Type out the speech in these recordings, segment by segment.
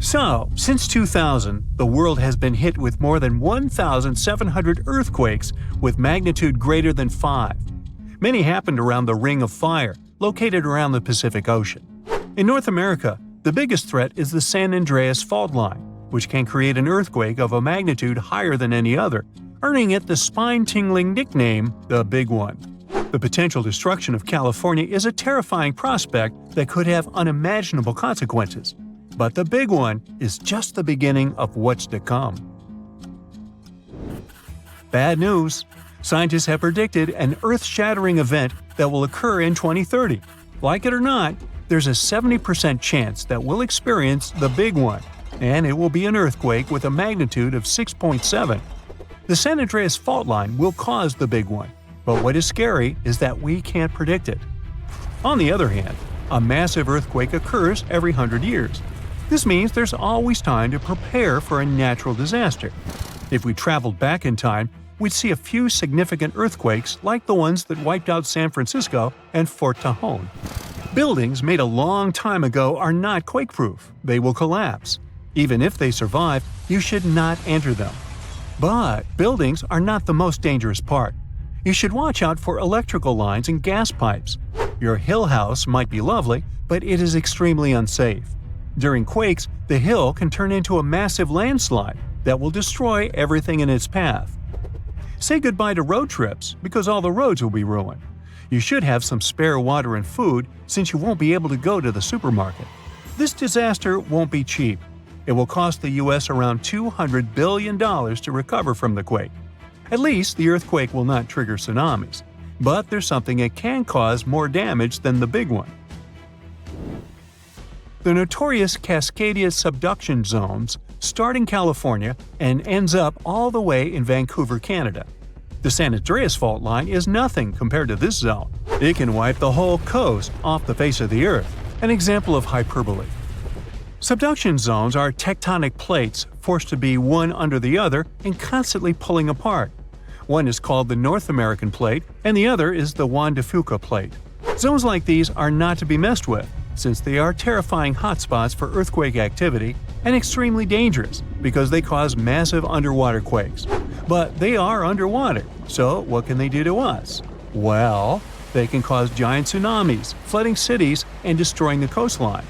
So, since 2000, the world has been hit with more than 1,700 earthquakes with magnitude greater than 5. Many happened around the Ring of Fire, located around the Pacific Ocean. In North America, the biggest threat is the San Andreas Fault line, which can create an earthquake of a magnitude higher than any other, earning it the spine-tingling nickname, the Big One. The potential destruction of California is a terrifying prospect that could have unimaginable consequences. But the Big One is just the beginning of what's to come. Bad news! Scientists have predicted an earth-shattering event that will occur in 2030. Like it or not, there's a 70% chance that we'll experience the Big One, and it will be an earthquake with a magnitude of 6.7. The San Andreas Fault line will cause the Big One, but what is scary is that we can't predict it. On the other hand, a massive earthquake occurs every 100 years. This means there's always time to prepare for a natural disaster. If we traveled back in time, we'd see a few significant earthquakes like the ones that wiped out San Francisco and Fort Tejon. Buildings made a long time ago are not quake-proof. They will collapse. Even if they survive, you should not enter them. But buildings are not the most dangerous part. You should watch out for electrical lines and gas pipes. Your hill house might be lovely, but it is extremely unsafe. During quakes, the hill can turn into a massive landslide that will destroy everything in its path. Say goodbye to road trips because all the roads will be ruined. You should have some spare water and food since you won't be able to go to the supermarket. This disaster won't be cheap. It will cost the U.S. around $200 billion to recover from the quake. At least the earthquake will not trigger tsunamis. But there's something it can cause more damage than the Big One. The notorious Cascadia subduction zones start in California and ends up all the way in Vancouver, Canada. The San Andreas Fault line is nothing compared to this zone. It can wipe the whole coast off the face of the Earth, an example of hyperbole. Subduction zones are tectonic plates forced to be one under the other and constantly pulling apart. One is called the North American Plate and the other is the Juan de Fuca Plate. Zones like these are not to be messed with, since they are terrifying hotspots for earthquake activity and extremely dangerous because they cause massive underwater quakes. But they are underwater, so what can they do to us? Well, they can cause giant tsunamis, flooding cities, and destroying the coastline.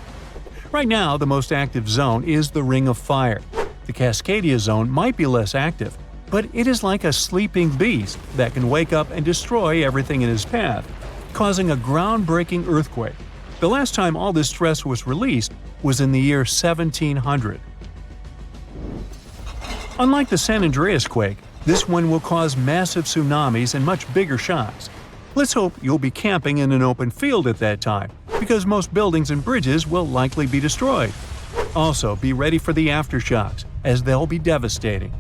Right now, the most active zone is the Ring of Fire. The Cascadia zone might be less active, but it is like a sleeping beast that can wake up and destroy everything in its path, causing a groundbreaking earthquake. The last time all this stress was released was in the year 1700. Unlike the San Andreas quake, this one will cause massive tsunamis and much bigger shocks. Let's hope you'll be camping in an open field at that time, because most buildings and bridges will likely be destroyed. Also, be ready for the aftershocks, as they'll be devastating.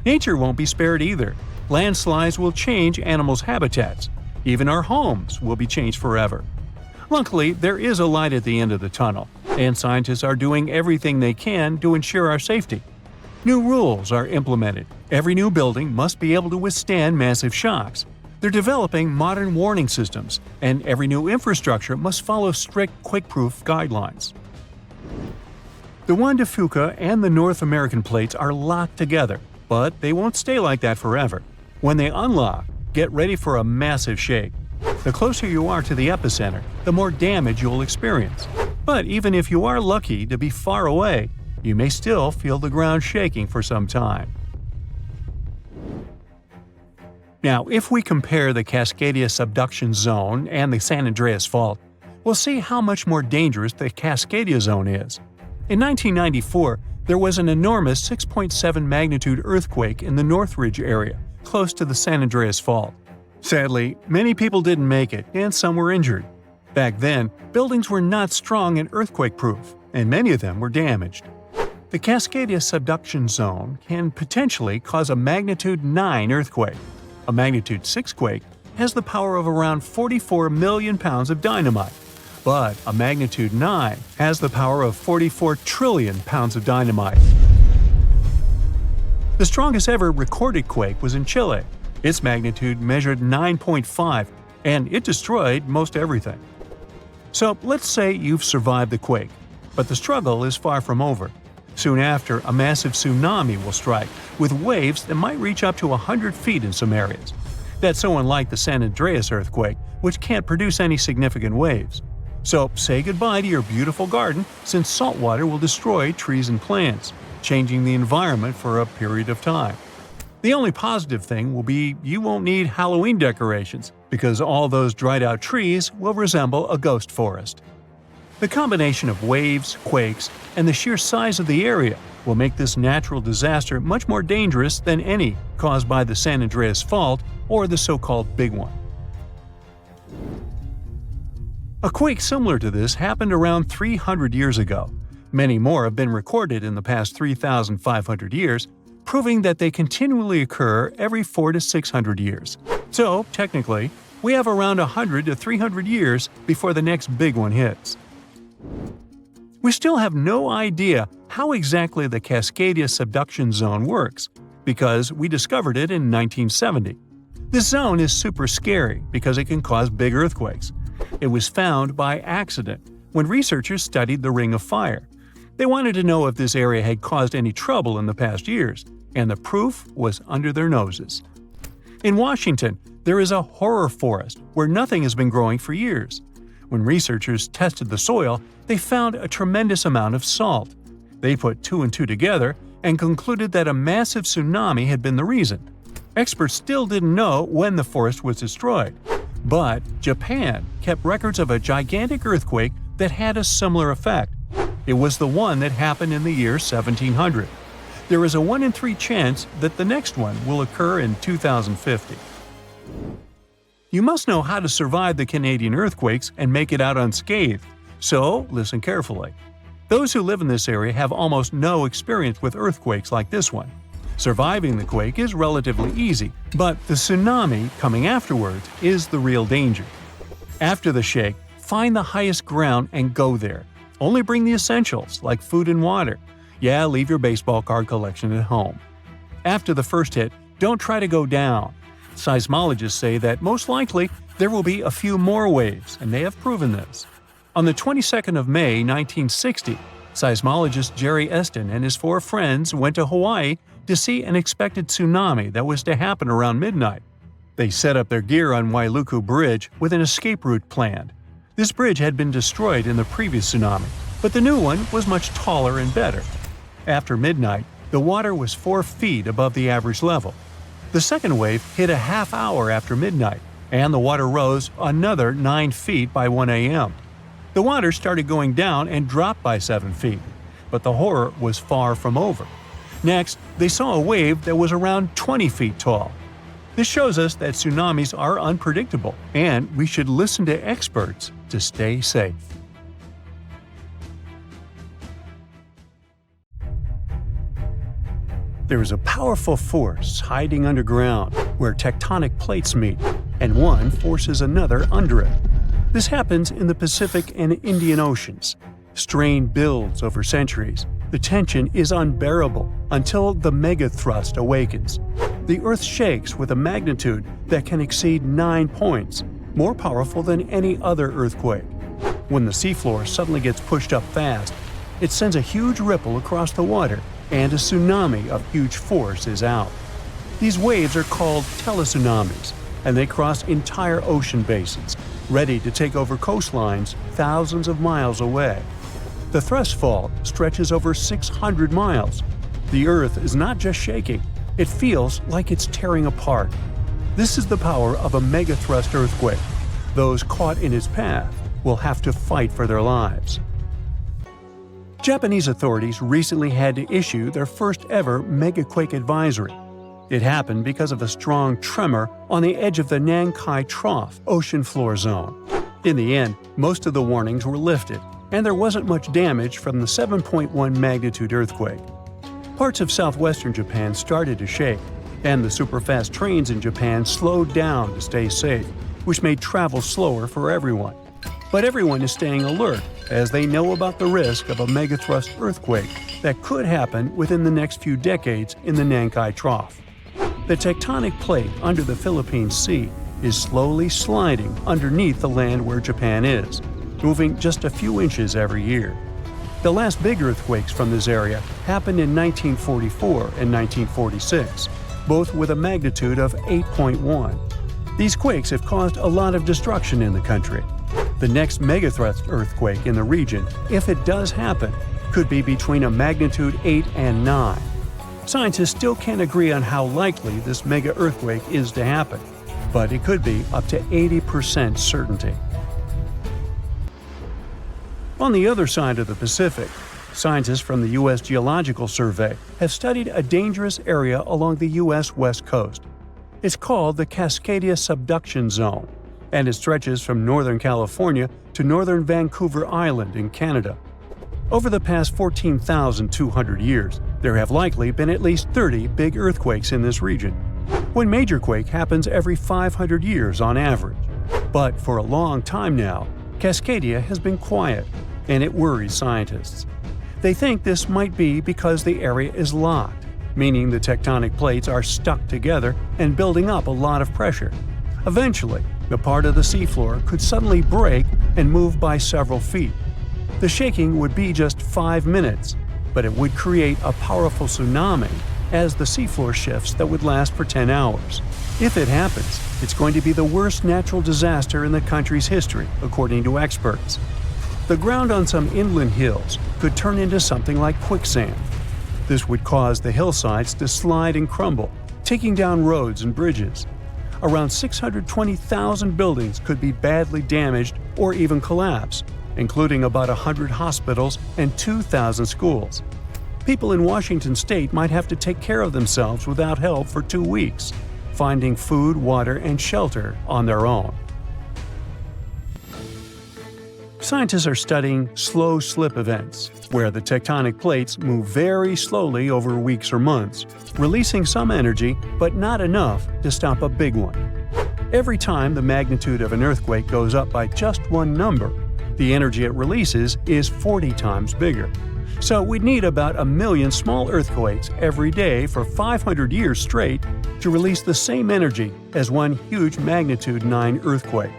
Nature won't be spared either. Landslides will change animals' habitats. Even our homes will be changed forever. Luckily, there is a light at the end of the tunnel, and scientists are doing everything they can to ensure our safety. New rules are implemented. Every new building must be able to withstand massive shocks. They're developing modern warning systems, and every new infrastructure must follow strict quake-proof guidelines. The Juan de Fuca and the North American plates are locked together, but they won't stay like that forever. When they unlock, get ready for a massive shake. The closer you are to the epicenter, the more damage you'll experience. But even if you are lucky to be far away, you may still feel the ground shaking for some time. Now, if we compare the Cascadia subduction zone and the San Andreas Fault, we'll see how much more dangerous the Cascadia zone is. In 1994, there was an enormous 6.7 magnitude earthquake in the Northridge area, close to the San Andreas Fault. Sadly, many people didn't make it, and some were injured. Back then, buildings were not strong and earthquake-proof, and many of them were damaged. The Cascadia subduction zone can potentially cause a magnitude 9 earthquake. A magnitude 6 quake has the power of around 44 million pounds of dynamite, but a magnitude 9 has the power of 44 trillion pounds of dynamite. The strongest ever recorded quake was in Chile. Its magnitude measured 9.5, and it destroyed most everything. So let's say you've survived the quake, but the struggle is far from over. Soon after, a massive tsunami will strike, with waves that might reach up to 100 feet in some areas. That's so unlike the San Andreas earthquake, which can't produce any significant waves. So say goodbye to your beautiful garden, since salt water will destroy trees and plants, changing the environment for a period of time. The only positive thing will be you won't need Halloween decorations, because all those dried-out trees will resemble a ghost forest. The combination of waves, quakes, and the sheer size of the area will make this natural disaster much more dangerous than any caused by the San Andreas Fault or the so-called Big One. A quake similar to this happened around 300 years ago. Many more have been recorded in the past 3,500 years, proving that they continually occur every 400 to 600 years. So, technically, we have around 100 to 300 years before the next big one hits. We still have no idea how exactly the Cascadia subduction zone works, because we discovered it in 1970. This zone is super scary because it can cause big earthquakes. It was found by accident when researchers studied the Ring of Fire. They wanted to know if this area had caused any trouble in the past years, and the proof was under their noses. In Washington, there is a horror forest where nothing has been growing for years. When researchers tested the soil, they found a tremendous amount of salt. They put two and two together and concluded that a massive tsunami had been the reason. Experts still didn't know when the forest was destroyed. But Japan kept records of a gigantic earthquake that had a similar effect. It was the one that happened in the year 1700. There is a 1 in 3 chance that the next one will occur in 2050. You must know how to survive the Canadian earthquakes and make it out unscathed, so listen carefully. Those who live in this area have almost no experience with earthquakes like this one. Surviving the quake is relatively easy, but the tsunami coming afterwards is the real danger. After the shake, find the highest ground and go there. Only bring the essentials, like food and water. Yeah, leave your baseball card collection at home. After the first hit, don't try to go down. Seismologists say that most likely there will be a few more waves, and they have proven this. On the 22nd of May, 1960, seismologist Jerry Eston and his 4 friends went to Hawaii to see an expected tsunami that was to happen around midnight. They set up their gear on Wailuku Bridge with an escape route planned. This bridge had been destroyed in the previous tsunami, but the new one was much taller and better. After midnight, the water was 4 feet above the average level. The second wave hit a half hour after midnight, and the water rose another 9 feet by 1 a.m. The water started going down and dropped by 7 feet, but the horror was far from over. Next, they saw a wave that was around 20 feet tall. This shows us that tsunamis are unpredictable, and we should listen to experts to stay safe. There is a powerful force hiding underground where tectonic plates meet, and one forces another under it. This happens in the Pacific and Indian Oceans. Strain builds over centuries. The tension is unbearable until the megathrust awakens. The Earth shakes with a magnitude that can exceed 9 points, more powerful than any other earthquake. When the seafloor suddenly gets pushed up fast, it sends a huge ripple across the water, and a tsunami of huge force is out. These waves are called teletsunamis, and they cross entire ocean basins, ready to take over coastlines thousands of miles away. The thrust fault stretches over 600 miles. The Earth is not just shaking, it feels like it's tearing apart. This is the power of a megathrust earthquake. Those caught in its path will have to fight for their lives. Japanese authorities recently had to issue their first ever mega-quake advisory. It happened because of a strong tremor on the edge of the Nankai Trough ocean floor zone. In the end, most of the warnings were lifted, and there wasn't much damage from the 7.1 magnitude earthquake. Parts of southwestern Japan started to shake, and the superfast trains in Japan slowed down to stay safe, which made travel slower for everyone. But everyone is staying alert as they know about the risk of a megathrust earthquake that could happen within the next few decades in the Nankai Trough. The tectonic plate under the Philippine Sea is slowly sliding underneath the land where Japan is, moving just a few inches every year. The last big earthquakes from this area happened in 1944 and 1946, both with a magnitude of 8.1. These quakes have caused a lot of destruction in the country. The next megathrust earthquake in the region, if it does happen, could be between a magnitude 8 and 9. Scientists still can't agree on how likely this mega-earthquake is to happen, but it could be up to 80% certainty. On the other side of the Pacific, scientists from the U.S. Geological Survey have studied a dangerous area along the U.S. West Coast. It's called the Cascadia subduction zone, and it stretches from northern California to northern Vancouver Island in Canada. Over the past 14,200 years, there have likely been at least 30 big earthquakes in this region. One major quake happens every 500 years on average. But for a long time now, Cascadia has been quiet, and it worries scientists. They think this might be because the area is locked, meaning the tectonic plates are stuck together and building up a lot of pressure. Eventually, the part of the seafloor could suddenly break and move by several feet. The shaking would be just 5 minutes, but it would create a powerful tsunami as the seafloor shifts that would last for 10 hours. If it happens, it's going to be the worst natural disaster in the country's history, according to experts. The ground on some inland hills could turn into something like quicksand. This would cause the hillsides to slide and crumble, taking down roads and bridges. Around 620,000 buildings could be badly damaged or even collapse, including about 100 hospitals and 2,000 schools. People in Washington state might have to take care of themselves without help for 2 weeks, finding food, water, and shelter on their own. Scientists are studying slow slip events, where the tectonic plates move very slowly over weeks or months, releasing some energy but not enough to stop a big one. Every time the magnitude of an earthquake goes up by just one number, the energy it releases is 40 times bigger. So we'd need about 1 million small earthquakes every day for 500 years straight to release the same energy as one huge magnitude 9 earthquake.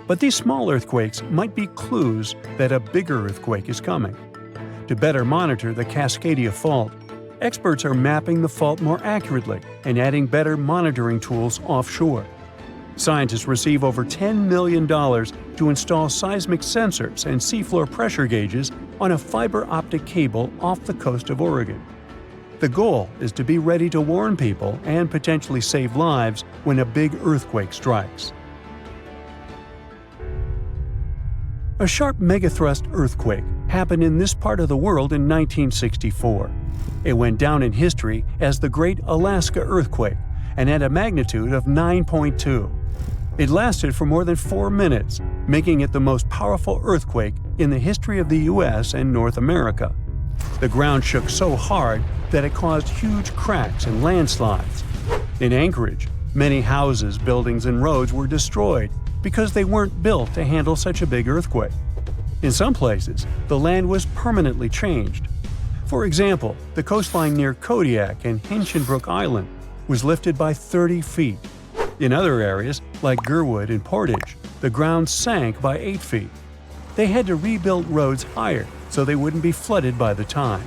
But these small earthquakes might be clues that a bigger earthquake is coming. To better monitor the Cascadia Fault, experts are mapping the fault more accurately and adding better monitoring tools offshore. Scientists receive over $10 million to install seismic sensors and seafloor pressure gauges on a fiber optic cable off the coast of Oregon. The goal is to be ready to warn people and potentially save lives when a big earthquake strikes. A sharp megathrust earthquake happened in this part of the world in 1964. It went down in history as the Great Alaska Earthquake and had a magnitude of 9.2. It lasted for more than 4 minutes, making it the most powerful earthquake in the history of the U.S. and North America. The ground shook so hard that it caused huge cracks and landslides. In Anchorage, many houses, buildings, and roads were destroyed because they weren't built to handle such a big earthquake. In some places, the land was permanently changed. For example, the coastline near Kodiak and Hinchinbrook Island was lifted by 30 feet. In other areas, like Gerwood and Portage, the ground sank by 8 feet. They had to rebuild roads higher so they wouldn't be flooded by the tide.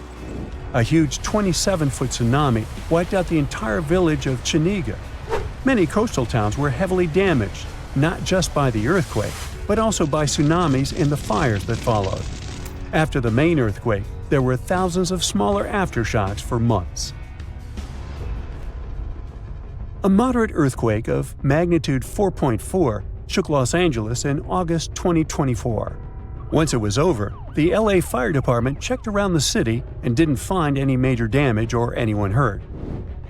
A huge 27-foot tsunami wiped out the entire village of Chiniga. Many coastal towns were heavily damaged, not just by the earthquake, but also by tsunamis and the fires that followed. After the main earthquake, there were thousands of smaller aftershocks for months. A moderate earthquake of magnitude 4.4 shook Los Angeles in August 2024. Once it was over, the LA Fire Department checked around the city and didn't find any major damage or anyone hurt.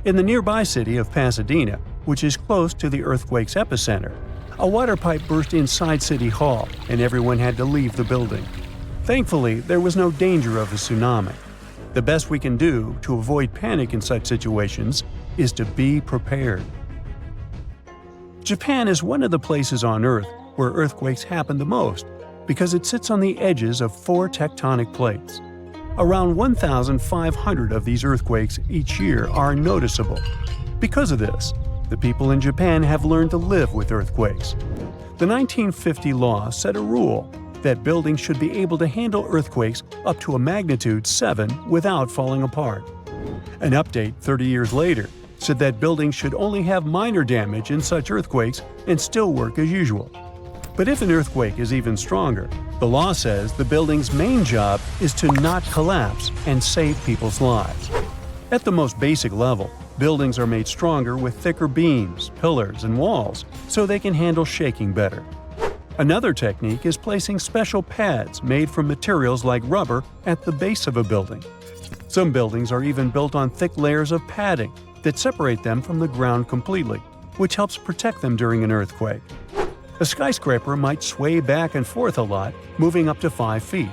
In the nearby city of Pasadena, which is close to the earthquake's epicenter, a water pipe burst inside City Hall and everyone had to leave the building. Thankfully, there was no danger of a tsunami. The best we can do to avoid panic in such situations is to be prepared. Japan is one of the places on Earth where earthquakes happen the most because it sits on the edges of 4 tectonic plates. Around 1,500 of these earthquakes each year are noticeable. Because of this, the people in Japan have learned to live with earthquakes. The 1950 law set a rule that buildings should be able to handle earthquakes up to a magnitude 7 without falling apart. An update 30 years later said that buildings should only have minor damage in such earthquakes and still work as usual. But if an earthquake is even stronger, the law says the building's main job is to not collapse and save people's lives. At the most basic level, buildings are made stronger with thicker beams, pillars, and walls so they can handle shaking better. Another technique is placing special pads made from materials like rubber at the base of a building. Some buildings are even built on thick layers of padding that separate them from the ground completely, which helps protect them during an earthquake. A skyscraper might sway back and forth a lot, moving up to 5 feet.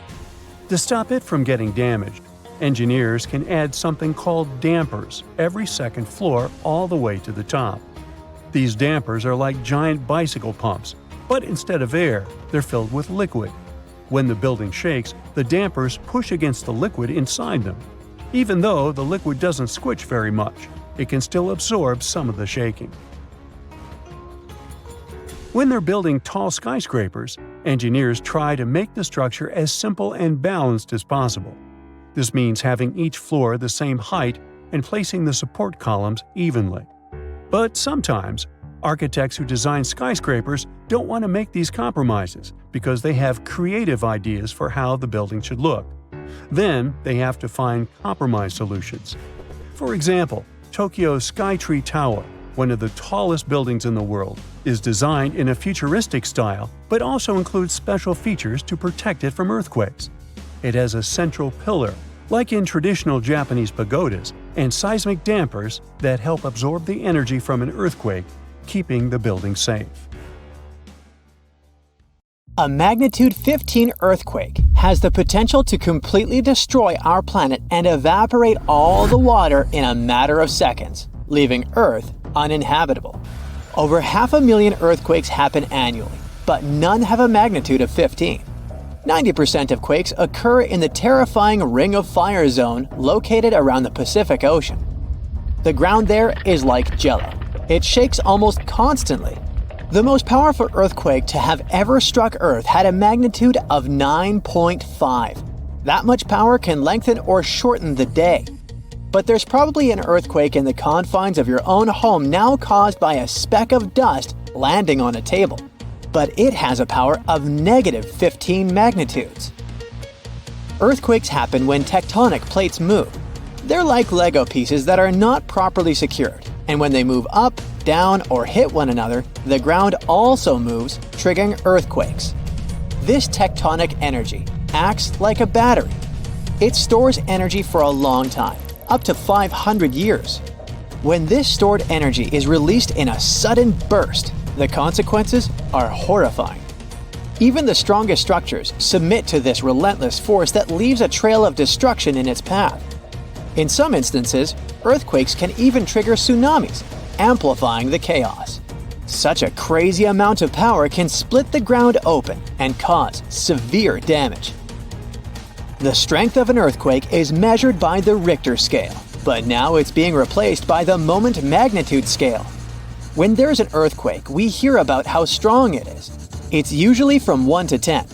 To stop it from getting damaged, engineers can add something called dampers every second floor all the way to the top. These dampers are like giant bicycle pumps, but instead of air, they're filled with liquid. When the building shakes, the dampers push against the liquid inside them. Even though the liquid doesn't squish very much, it can still absorb some of the shaking. When they're building tall skyscrapers, engineers try to make the structure as simple and balanced as possible. This means having each floor the same height and placing the support columns evenly. But sometimes, architects who design skyscrapers don't want to make these compromises because they have creative ideas for how the building should look. Then they have to find compromise solutions. For example, Tokyo's Skytree Tower, one of the tallest buildings in the world, is designed in a futuristic style but also includes special features to protect it from earthquakes. It has a central pillar, like in traditional Japanese pagodas, and seismic dampers that help absorb the energy from an earthquake, keeping the building safe. A magnitude 15 earthquake has the potential to completely destroy our planet and evaporate all the water in a matter of seconds, leaving Earth uninhabitable. Over 500,000 earthquakes happen annually, but none have a magnitude of 15. 90% of quakes occur in the terrifying Ring of Fire zone located around the Pacific Ocean. The ground there is like jello. It shakes almost constantly. The most powerful earthquake to have ever struck Earth had a magnitude of 9.5. That much power can lengthen or shorten the day. But there's probably an earthquake in the confines of your own home now caused by a speck of dust landing on a table. But it has a power of negative 15 magnitudes. Earthquakes happen when tectonic plates move. They're like Lego pieces that are not properly secured, and when they move up, down, or hit one another, the ground also moves, triggering earthquakes. This tectonic energy acts like a battery. It stores energy for a long time, up to 500 years. When this stored energy is released in a sudden burst, the consequences are horrifying. Even the strongest structures submit to this relentless force that leaves a trail of destruction in its path. In some instances, earthquakes can even trigger tsunamis, amplifying the chaos. Such a crazy amount of power can split the ground open and cause severe damage. The strength of an earthquake is measured by the Richter scale, but now it's being replaced by the moment magnitude scale. When there's an earthquake, we hear about how strong it is. It's usually from 1 to 10.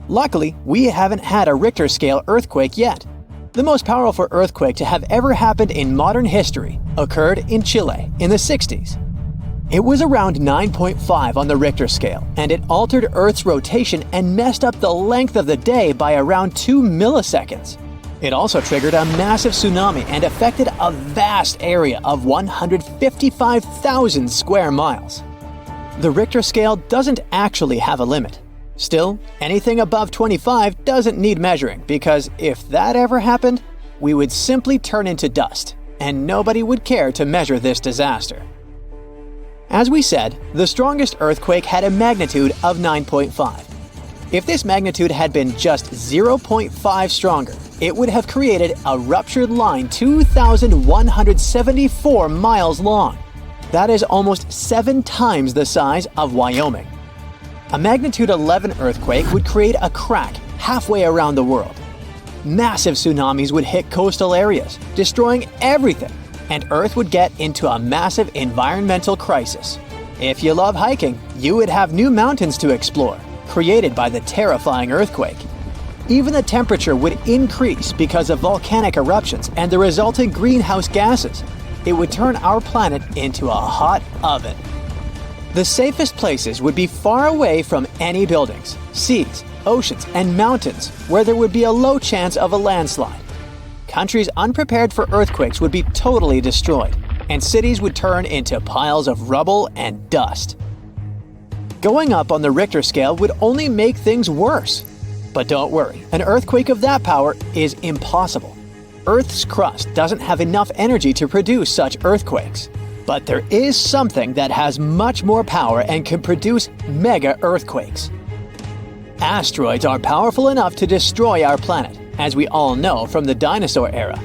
Luckily, we haven't had a Richter scale earthquake yet. The most powerful earthquake to have ever happened in modern history occurred in Chile in the 60s. It was around 9.5 on the Richter scale, and it altered Earth's rotation and messed up the length of the day by around 2 milliseconds. It also triggered a massive tsunami and affected a vast area of 155,000 square miles. The Richter scale doesn't actually have a limit. Still, anything above 25 doesn't need measuring because if that ever happened, we would simply turn into dust, and nobody would care to measure this disaster. As we said, the strongest earthquake had a magnitude of 9.5. If this magnitude had been just 0.5 stronger, it would have created a ruptured line 2,174 miles long. That is almost 7 times the size of Wyoming. A magnitude 11 earthquake would create a crack halfway around the world. Massive tsunamis would hit coastal areas, destroying everything, and Earth would get into a massive environmental crisis. If you love hiking, you would have new mountains to explore. created by the terrifying earthquake. Even the temperature would increase because of volcanic eruptions and the resulting greenhouse gases. It would turn our planet into a hot oven. The safest places would be far away from any buildings, seas, oceans, and mountains where there would be a low chance of a landslide. Countries unprepared for earthquakes would be totally destroyed, and cities would turn into piles of rubble and dust. Going up on the Richter scale would only make things worse. But don't worry, an earthquake of that power is impossible. Earth's crust doesn't have enough energy to produce such earthquakes. But there is something that has much more power and can produce mega-earthquakes. Asteroids are powerful enough to destroy our planet, as we all know from the dinosaur era.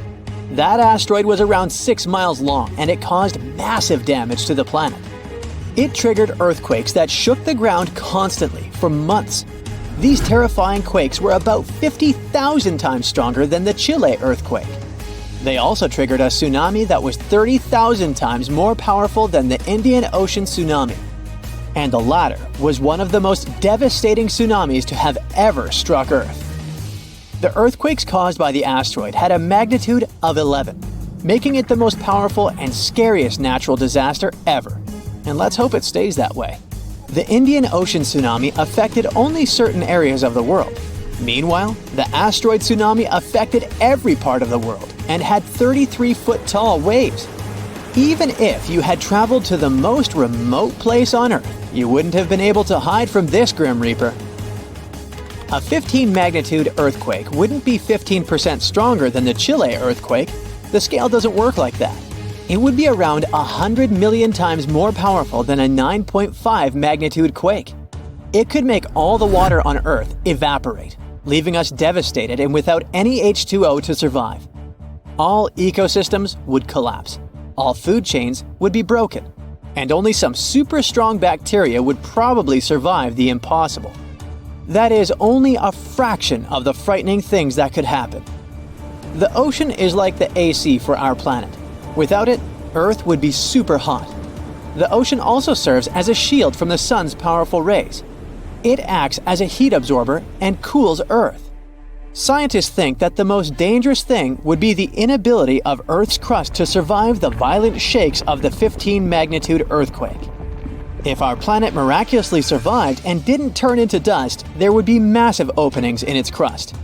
That asteroid was around 6 miles long and it caused massive damage to the planet. It triggered earthquakes that shook the ground constantly for months. These terrifying quakes were about 50,000 times stronger than the Chile earthquake. They also triggered a tsunami that was 30,000 times more powerful than the Indian Ocean tsunami. And the latter was one of the most devastating tsunamis to have ever struck Earth. The earthquakes caused by the asteroid had a magnitude of 11, making it the most powerful and scariest natural disaster ever. And let's hope it stays that way. The Indian Ocean tsunami affected only certain areas of the world. Meanwhile, the asteroid tsunami affected every part of the world and had 33-foot-tall waves. Even if you had traveled to the most remote place on Earth, you wouldn't have been able to hide from this Grim Reaper. A 15-magnitude earthquake wouldn't be 15% stronger than the Chile earthquake. The scale doesn't work like that. It would be around 100 million times more powerful than a 9.5 magnitude quake. It could make all the water on Earth evaporate, leaving us devastated and without any H2O to survive. All ecosystems would collapse, all food chains would be broken, and only some super strong bacteria would probably survive the impossible. That is only a fraction of the frightening things that could happen. The ocean is like the AC for our planet. Without it, Earth would be super hot. The ocean also serves as a shield from the sun's powerful rays. It acts as a heat absorber and cools Earth. Scientists think that the most dangerous thing would be the inability of Earth's crust to survive the violent shakes of the 15-magnitude earthquake. If our planet miraculously survived and didn't turn into dust, there would be massive openings in its crust.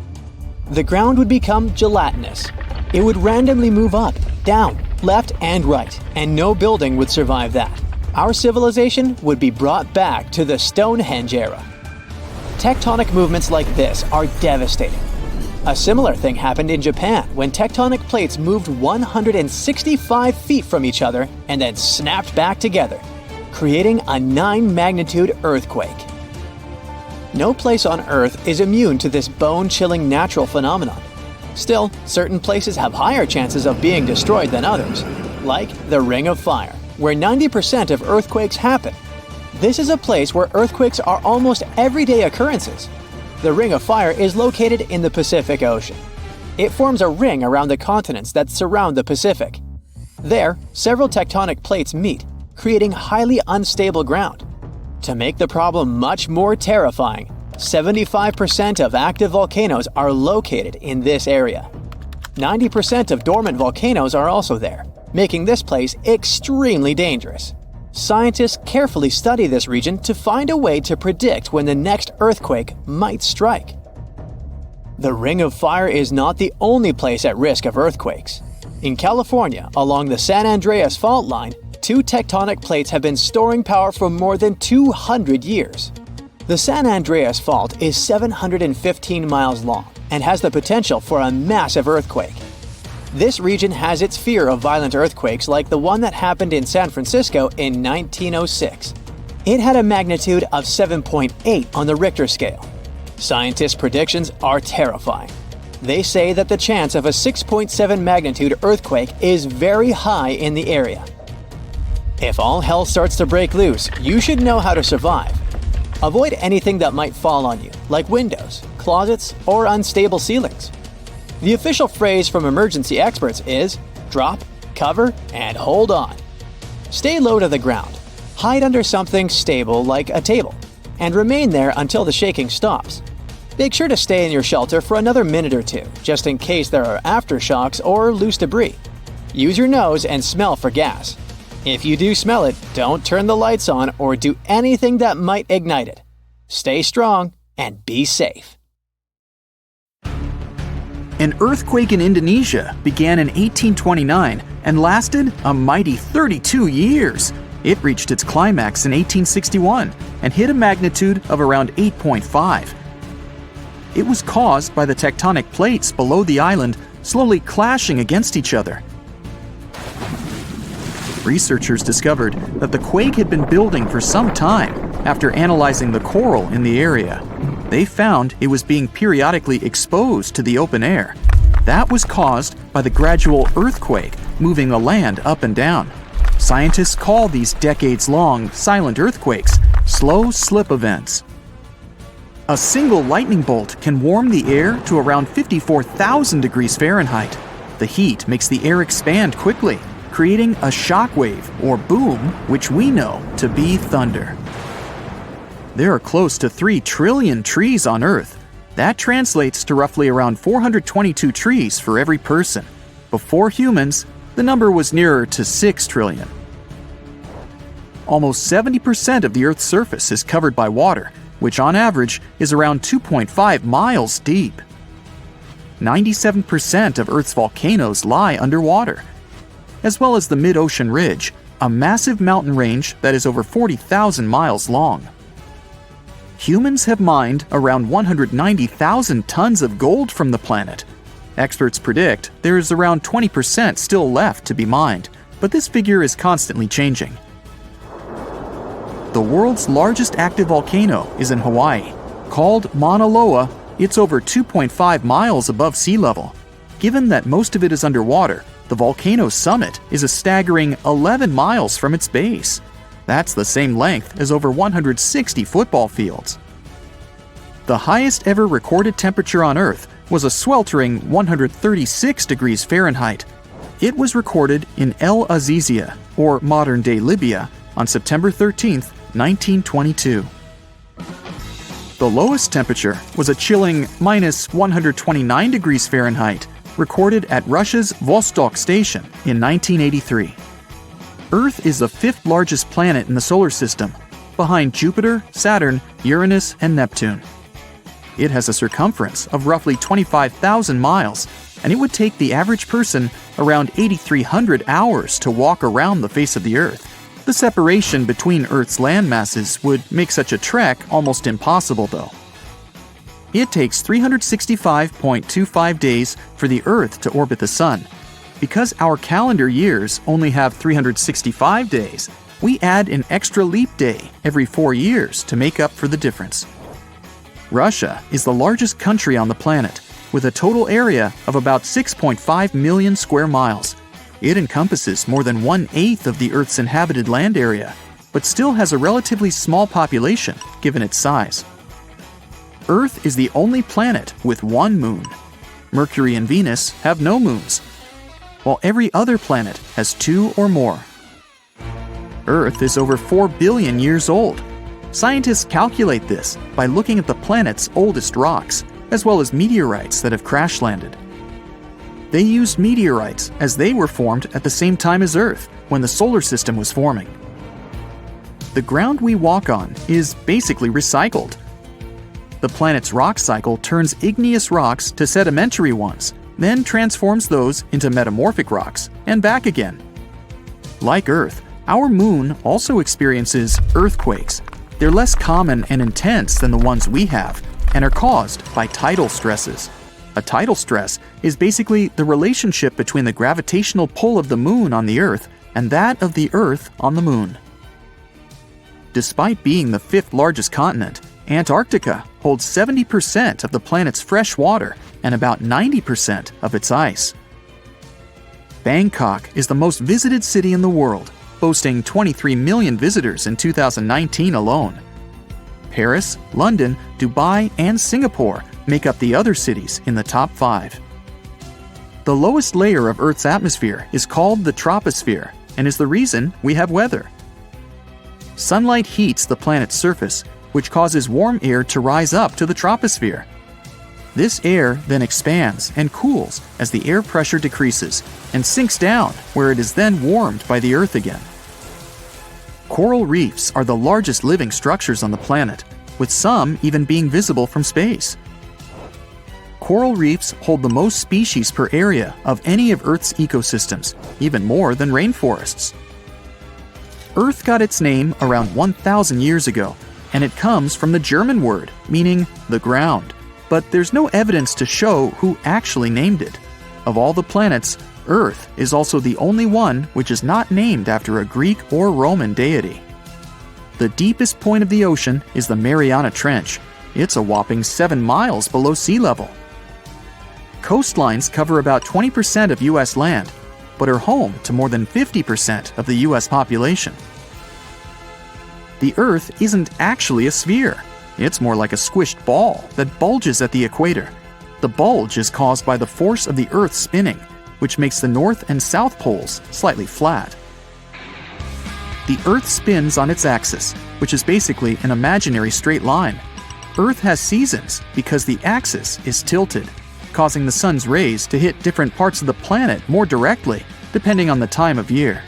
The ground would become gelatinous. It would randomly move up, down, left, and right, and no building would survive that. Our civilization would be brought back to the Stonehenge era. Tectonic movements like this are devastating. A similar thing happened in Japan when tectonic plates moved 165 feet from each other and then snapped back together, creating a 9-magnitude earthquake. No place on Earth is immune to this bone-chilling natural phenomenon. Still, certain places have higher chances of being destroyed than others, like the Ring of Fire, where 90% of earthquakes happen. This is a place where earthquakes are almost everyday occurrences. The Ring of Fire is located in the Pacific Ocean. It forms a ring around the continents that surround the Pacific. There, several tectonic plates meet, creating highly unstable ground. To make the problem much more terrifying, 75% of active volcanoes are located in this area. 90% of dormant volcanoes are also there, making this place extremely dangerous. Scientists carefully study this region to find a way to predict when the next earthquake might strike. The Ring of Fire is not the only place at risk of earthquakes. In California, along the San Andreas Fault line, 2 tectonic plates have been storing power for more than 200 years. The San Andreas Fault is 715 miles long and has the potential for a massive earthquake. This region has its fear of violent earthquakes like the one that happened in San Francisco in 1906. It had a magnitude of 7.8 on the Richter scale. Scientists' predictions are terrifying. They say that the chance of a 6.7 magnitude earthquake is very high in the area. If all hell starts to break loose, you should know how to survive. Avoid anything that might fall on you, like windows, closets, or unstable ceilings. The official phrase from emergency experts is drop, cover, and hold on. Stay low to the ground. Hide under something stable like a table. and remain there until the shaking stops. Make sure to stay in your shelter for another minute or two, just in case there are aftershocks or loose debris. Use your nose and smell for gas. If you do smell it, don't turn the lights on or do anything that might ignite it. Stay strong and be safe. An earthquake in Indonesia began in 1829 and lasted a mighty 32 years. It reached its climax in 1861 and hit a magnitude of around 8.5. It was caused by the tectonic plates below the island slowly clashing against each other. Researchers discovered that the quake had been building for some time after analyzing the coral in the area. They found it was being periodically exposed to the open air. That was caused by the gradual earthquake moving the land up and down. Scientists call these decades-long silent earthquakes slow slip events. A single lightning bolt can warm the air to around 54,000 degrees Fahrenheit. The heat makes the air expand quickly, creating a shock wave or boom, which we know to be thunder. There are close to 3 trillion trees on Earth. That translates to roughly around 422 trees for every person. Before humans, the number was nearer to 6 trillion. Almost 70% of the Earth's surface is covered by water, which on average is around 2.5 miles deep. 97% of Earth's volcanoes lie underwater, as well as the mid-ocean ridge, a massive mountain range that is over 40,000 miles long. Humans have mined around 190,000 tons of gold from the planet. Experts predict there is around 20% still left to be mined, but this figure is constantly changing. The world's largest active volcano is in Hawaii. Called Mauna Loa, it's over 2.5 miles above sea level. Given that most of it is underwater, the volcano's summit is a staggering 11 miles from its base. That's the same length as over 160 football fields. The highest ever recorded temperature on Earth was a sweltering 136 degrees Fahrenheit. It was recorded in El Azizia, or modern-day Libya, on September 13, 1922. The lowest temperature was a chilling minus 129 degrees Fahrenheit, recorded at Russia's Vostok station in 1983. Earth is the 5th largest planet in the solar system, behind Jupiter, Saturn, Uranus, and Neptune. It has a circumference of roughly 25,000 miles, and it would take the average person around 8,300 hours to walk around the face of the Earth. The separation between Earth's land masses would make such a trek almost impossible, though. It takes 365.25 days for the Earth to orbit the Sun. Because our calendar years only have 365 days, we add an extra leap day every 4 years to make up for the difference. Russia is the largest country on the planet, with a total area of about 6.5 million square miles. It encompasses more than 1/8 of the Earth's inhabited land area, but still has a relatively small population given its size. Earth is the only planet with one moon. Mercury and Venus have no moons, while every other planet has 2 or more. Earth is over 4 billion years old. Scientists calculate this by looking at the planet's oldest rocks, as well as meteorites that have crash-landed. They used meteorites as they were formed at the same time as Earth, when the solar system was forming. The ground we walk on is basically recycled. The planet's rock cycle turns igneous rocks to sedimentary ones, then transforms those into metamorphic rocks, and back again. Like Earth, our moon also experiences earthquakes. They're less common and intense than the ones we have, and are caused by tidal stresses. A tidal stress is basically the relationship between the gravitational pull of the moon on the Earth and that of the Earth on the moon. Despite being the 5th largest continent, Antarctica holds 70% of the planet's fresh water and about 90% of its ice. Bangkok is the most visited city in the world, boasting 23 million visitors in 2019 alone. Paris, London, Dubai, and Singapore make up the other cities in the top 5. The lowest layer of Earth's atmosphere is called the troposphere and is the reason we have weather. Sunlight heats the planet's surface, which causes warm air to rise up to the troposphere. This air then expands and cools as the air pressure decreases and sinks down, where it is then warmed by the Earth again. Coral reefs are the largest living structures on the planet, with some even being visible from space. Coral reefs hold the most species per area of any of Earth's ecosystems, even more than rainforests. Earth got its name around 1,000 years ago, and it comes from the German word meaning the ground, but there's no evidence to show who actually named it. Of all the planets, Earth is also the only one which is not named after a Greek or Roman deity. The deepest point of the ocean is the Mariana Trench. It's a whopping 7 miles below sea level. Coastlines cover about 20% of U.S. land, but are home to more than 50% of the U.S. population. The Earth isn't actually a sphere. It's more like a squished ball that bulges at the equator. The bulge is caused by the force of the Earth spinning, which makes the north and south poles slightly flat. The Earth spins on its axis, which is basically an imaginary straight line. Earth has seasons because the axis is tilted, causing the sun's rays to hit different parts of the planet more directly, depending on the time of year.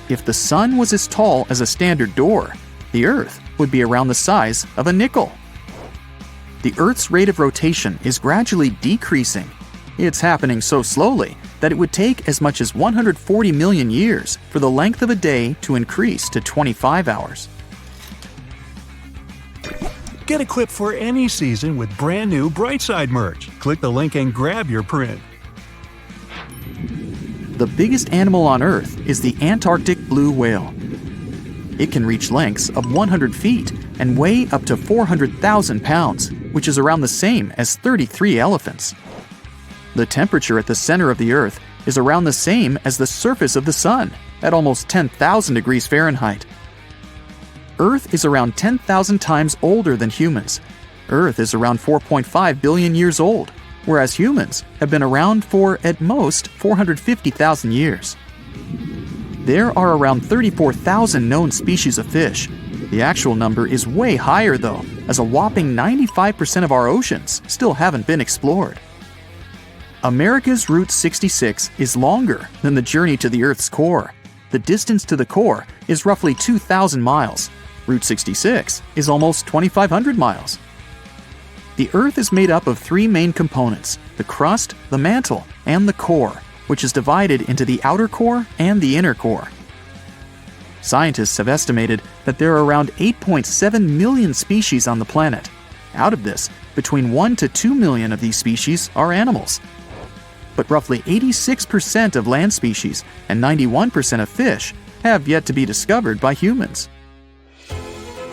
If the sun was as tall as a standard door, the Earth would be around the size of a nickel. The Earth's rate of rotation is gradually decreasing. It's happening so slowly that it would take as much as 140 million years for the length of a day to increase to 25 hours. Get equipped for any season with brand new Brightside merch. Click the link and grab your print. The biggest animal on Earth is the Antarctic blue whale. It can reach lengths of 100 feet and weigh up to 400,000 pounds, which is around the same as 33 elephants. The temperature at the center of the Earth is around the same as the surface of the Sun, at almost 10,000 degrees Fahrenheit. Earth is around 10,000 times older than humans. Earth is around 4.5 billion years old, whereas humans have been around for, at most, 450,000 years. There are around 34,000 known species of fish. The actual number is way higher though, as a whopping 95% of our oceans still haven't been explored. America's Route 66 is longer than the journey to the Earth's core. The distance to the core is roughly 2,000 miles. Route 66 is almost 2,500 miles. The Earth is made up of 3 main components: the crust, the mantle, and the core, which is divided into the outer core and the inner core. Scientists have estimated that there are around 8.7 million species on the planet. Out of this, between 1 to 2 million of these species are animals. But roughly 86% of land species and 91% of fish have yet to be discovered by humans.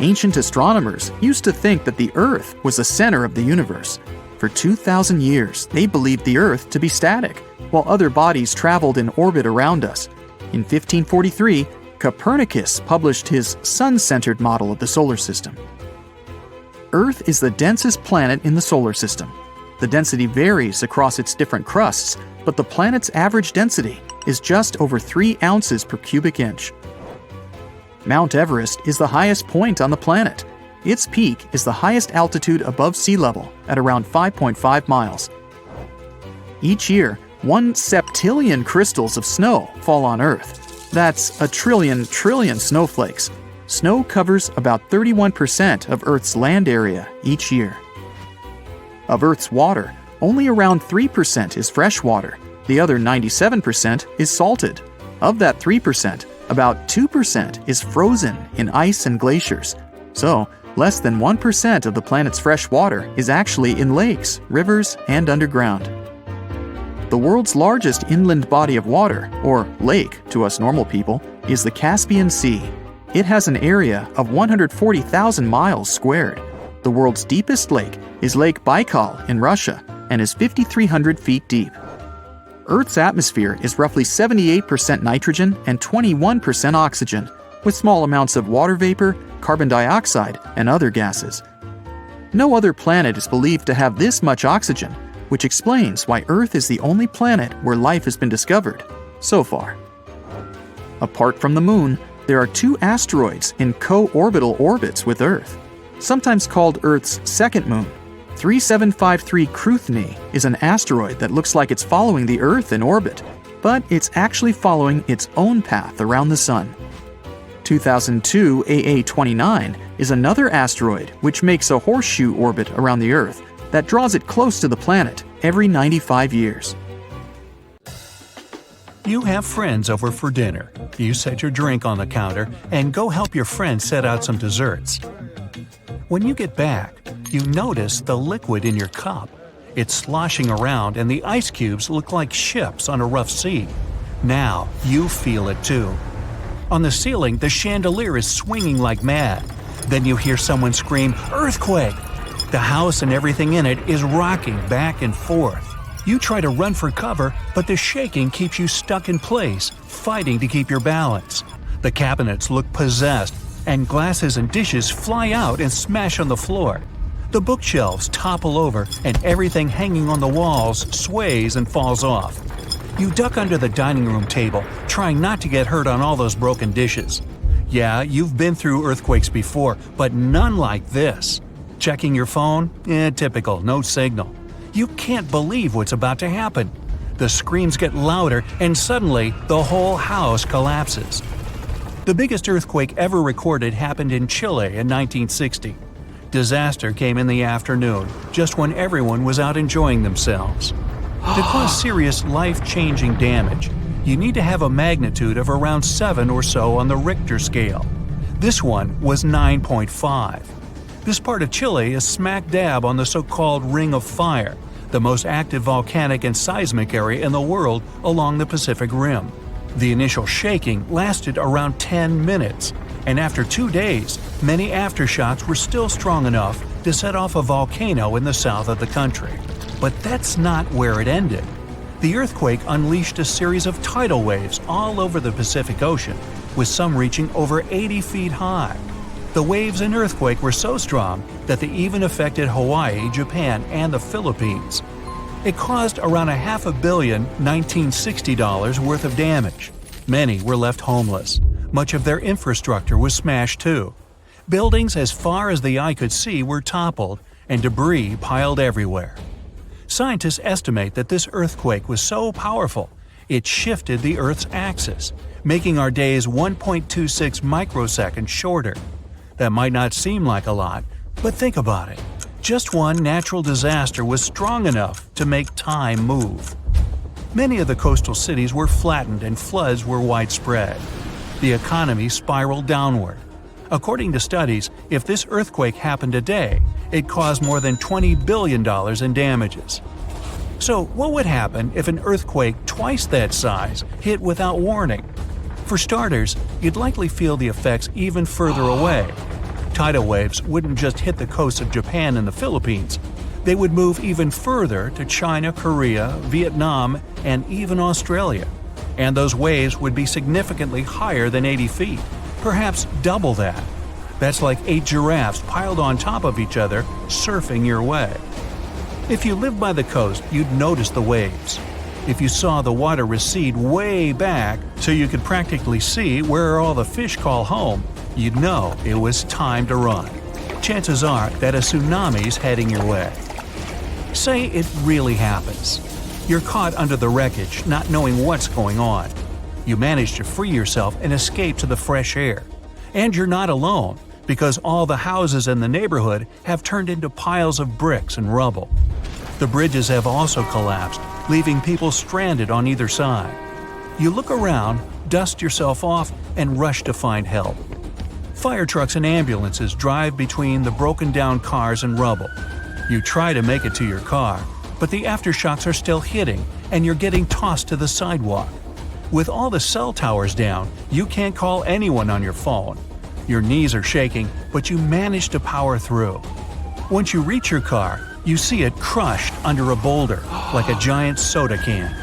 Ancient astronomers used to think that the Earth was the center of the universe. For 2,000 years, they believed the Earth to be static, while other bodies traveled in orbit around us. In 1543, Copernicus published his sun-centered model of the solar system. Earth is the densest planet in the solar system. The density varies across its different crusts, but the planet's average density is just over 3 ounces per cubic inch. Mount Everest is the highest point on the planet. Its peak is the highest altitude above sea level at around 5.5 miles. Each year, 1 septillion crystals of snow fall on Earth. That's a trillion snowflakes. Snow covers about 31% of Earth's land area each year. Of Earth's water, only around 3% is fresh water. The other 97% is salted. Of that 3%, about 2% is frozen in ice and glaciers. So, less than 1% of the planet's fresh water is actually in lakes, rivers, and underground. The world's largest inland body of water, or lake to us normal people, is the Caspian Sea. It has an area of 140,000 miles squared. The world's deepest lake is Lake Baikal in Russia and is 5,300 feet deep. Earth's atmosphere is roughly 78% nitrogen and 21% oxygen, with small amounts of water vapor, carbon dioxide, and other gases. No other planet is believed to have this much oxygen, which explains why Earth is the only planet where life has been discovered so far. Apart from the Moon, there are 2 asteroids in co-orbital orbits with Earth. sometimes called Earth's second moon. 3753 Cruithne is an asteroid that looks like it's following the Earth in orbit, but it's actually following its own path around the Sun. 2002 AA29 is another asteroid which makes a horseshoe orbit around the Earth that draws it close to the planet every 95 years. You have friends over for dinner. You set your drink on the counter and go help your friend set out some desserts. When you get back, you notice the liquid in your cup. It's sloshing around and the ice cubes look like ships on a rough sea. Now you feel it too. On the ceiling, the chandelier is swinging like mad. Then you hear someone scream, "Earthquake!" The house and everything in it is rocking back and forth. You try to run for cover, but the shaking keeps you stuck in place, fighting to keep your balance. The cabinets look possessed, and glasses and dishes fly out and smash on the floor. The bookshelves topple over, and everything hanging on the walls sways and falls off. You duck under the dining room table, trying not to get hurt on all those broken dishes. Yeah, you've been through earthquakes before, but none like this. Checking your phone? Typical, no signal. You can't believe what's about to happen. The screams get louder, and suddenly the whole house collapses. The biggest earthquake ever recorded happened in Chile in 1960. Disaster came in the afternoon, just when everyone was out enjoying themselves. To cause serious, life-changing damage, you need to have a magnitude of around 7 or so on the Richter scale. This one was 9.5. This part of Chile is smack dab on the so-called Ring of Fire, the most active volcanic and seismic area in the world along the Pacific Rim. The initial shaking lasted around 10 minutes, and after 2 days, many aftershocks were still strong enough to set off a volcano in the south of the country. But that's not where it ended. The earthquake unleashed a series of tidal waves all over the Pacific Ocean, with some reaching over 80 feet high. The waves and earthquake were so strong that they even affected Hawaii, Japan, and the Philippines. It caused around $500 million $1960 worth of damage. Many were left homeless. Much of their infrastructure was smashed too. Buildings as far as the eye could see were toppled, and debris piled everywhere. Scientists estimate that this earthquake was so powerful, it shifted the Earth's axis, making our days 1.26 microseconds shorter. That might not seem like a lot, but think about it. Just one natural disaster was strong enough to make time move. Many of the coastal cities were flattened and floods were widespread. The economy spiraled downward. According to studies, if this earthquake happened today, it caused more than $20 billion in damages. So what would happen if an earthquake twice that size hit without warning? For starters, you'd likely feel the effects even further away. Tidal waves wouldn't just hit the coasts of Japan and the Philippines. They would move even further to China, Korea, Vietnam, and even Australia. And those waves would be significantly higher than 80 feet, perhaps double that. That's like 8 giraffes piled on top of each other, surfing your way. If you lived by the coast, you'd notice the waves. If you saw the water recede way back so you could practically see where all the fish call home, you'd know it was time to run. Chances are that a tsunami's heading your way. Say it really happens. You're caught under the wreckage, not knowing what's going on. You manage to free yourself and escape to the fresh air. And you're not alone, because all the houses in the neighborhood have turned into piles of bricks and rubble. The bridges have also collapsed, leaving people stranded on either side. You look around, dust yourself off, and rush to find help. Fire trucks and ambulances drive between the broken-down cars and rubble. You try to make it to your car, but the aftershocks are still hitting, and you're getting tossed to the sidewalk. With all the cell towers down, you can't call anyone on your phone. Your knees are shaking, but you manage to power through. Once you reach your car, you see it crushed under a boulder, like a giant soda can.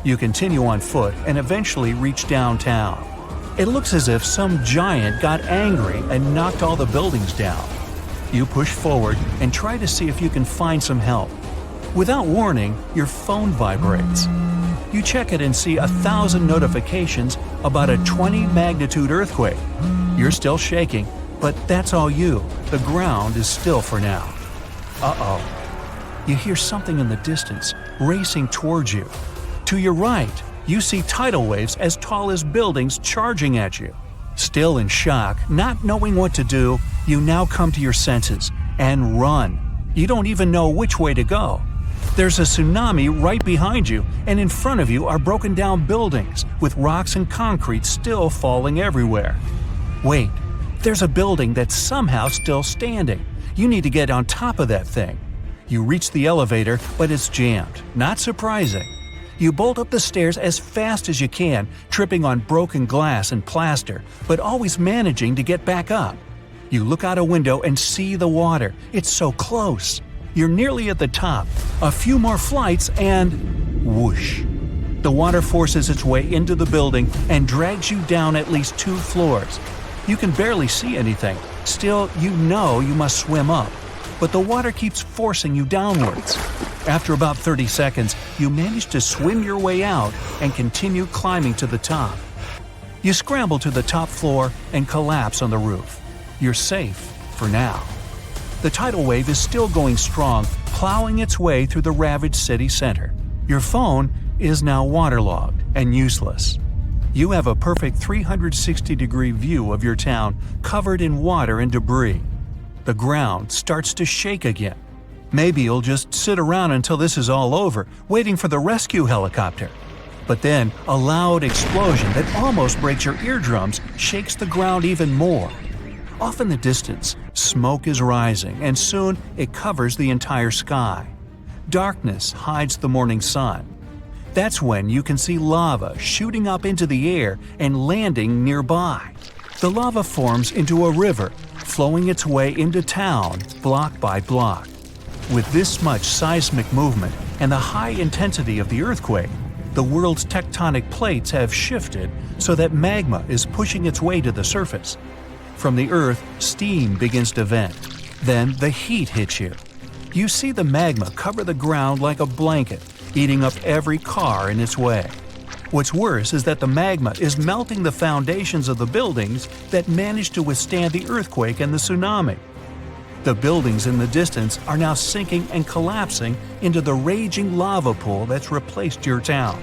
You continue on foot and eventually reach downtown. It looks as if some giant got angry and knocked all the buildings down. You push forward and try to see if you can find some help. Without warning, your phone vibrates. You check it and see 1,000 notifications about a 20-magnitude earthquake. You're still shaking, But that's all you. The ground is still for now. Uh-oh. You hear something in the distance, racing towards you. To your right, you see tidal waves as tall as buildings charging at you. Still in shock, not knowing what to do, you now come to your senses and run. You don't even know which way to go. There's a tsunami right behind you, and in front of you are broken down buildings with rocks and concrete still falling everywhere. Wait, there's a building that's somehow still standing. You need to get on top of that thing. You reach the elevator, but it's jammed. Not surprising. You bolt up the stairs as fast as you can, tripping on broken glass and plaster, but always managing to get back up. You look out a window and see the water. It's so close. You're nearly at the top. A few more flights and… whoosh. The water forces its way into the building and drags you down at least 2 floors. You can barely see anything. Still, you know you must swim up. But the water keeps forcing you downwards. After about 30 seconds, you manage to swim your way out and continue climbing to the top. You scramble to the top floor and collapse on the roof. You're safe for now. The tidal wave is still going strong, plowing its way through the ravaged city center. Your phone is now waterlogged and useless. You have a perfect 360-degree view of your town covered in water and debris. The ground starts to shake again. Maybe you'll just sit around until this is all over, waiting for the rescue helicopter. But then, a loud explosion that almost breaks your eardrums shakes the ground even more. Off in the distance, smoke is rising, and soon it covers the entire sky. Darkness hides the morning sun. That's when you can see lava shooting up into the air and landing nearby. The lava forms into a river, flowing its way into town block by block. With this much seismic movement and the high intensity of the earthquake, the world's tectonic plates have shifted so that magma is pushing its way to the surface. From the earth, steam begins to vent. Then the heat hits you. You see the magma cover the ground like a blanket, eating up every car in its way. What's worse is that the magma is melting the foundations of the buildings that managed to withstand the earthquake and the tsunami. The buildings in the distance are now sinking and collapsing into the raging lava pool that's replaced your town.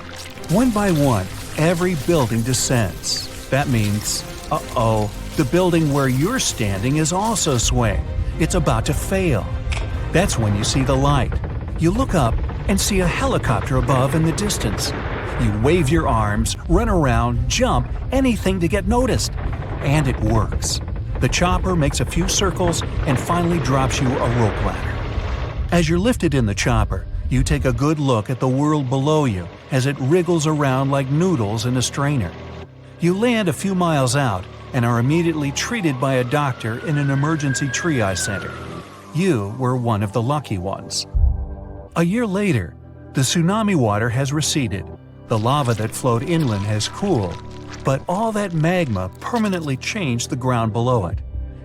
One by one, every building descends. That means, the building where you're standing is also swaying. It's about to fail. That's when you see the light. You look up and see a helicopter above in the distance. You wave your arms, run around, jump, anything to get noticed. And it works. The chopper makes a few circles and finally drops you a rope ladder. As you're lifted in the chopper, you take a good look at the world below you as it wriggles around like noodles in a strainer. You land a few miles out and are immediately treated by a doctor in an emergency triage center. You were one of the lucky ones. A year later, the tsunami water has receded. The lava that flowed inland has cooled, but all that magma permanently changed the ground below it,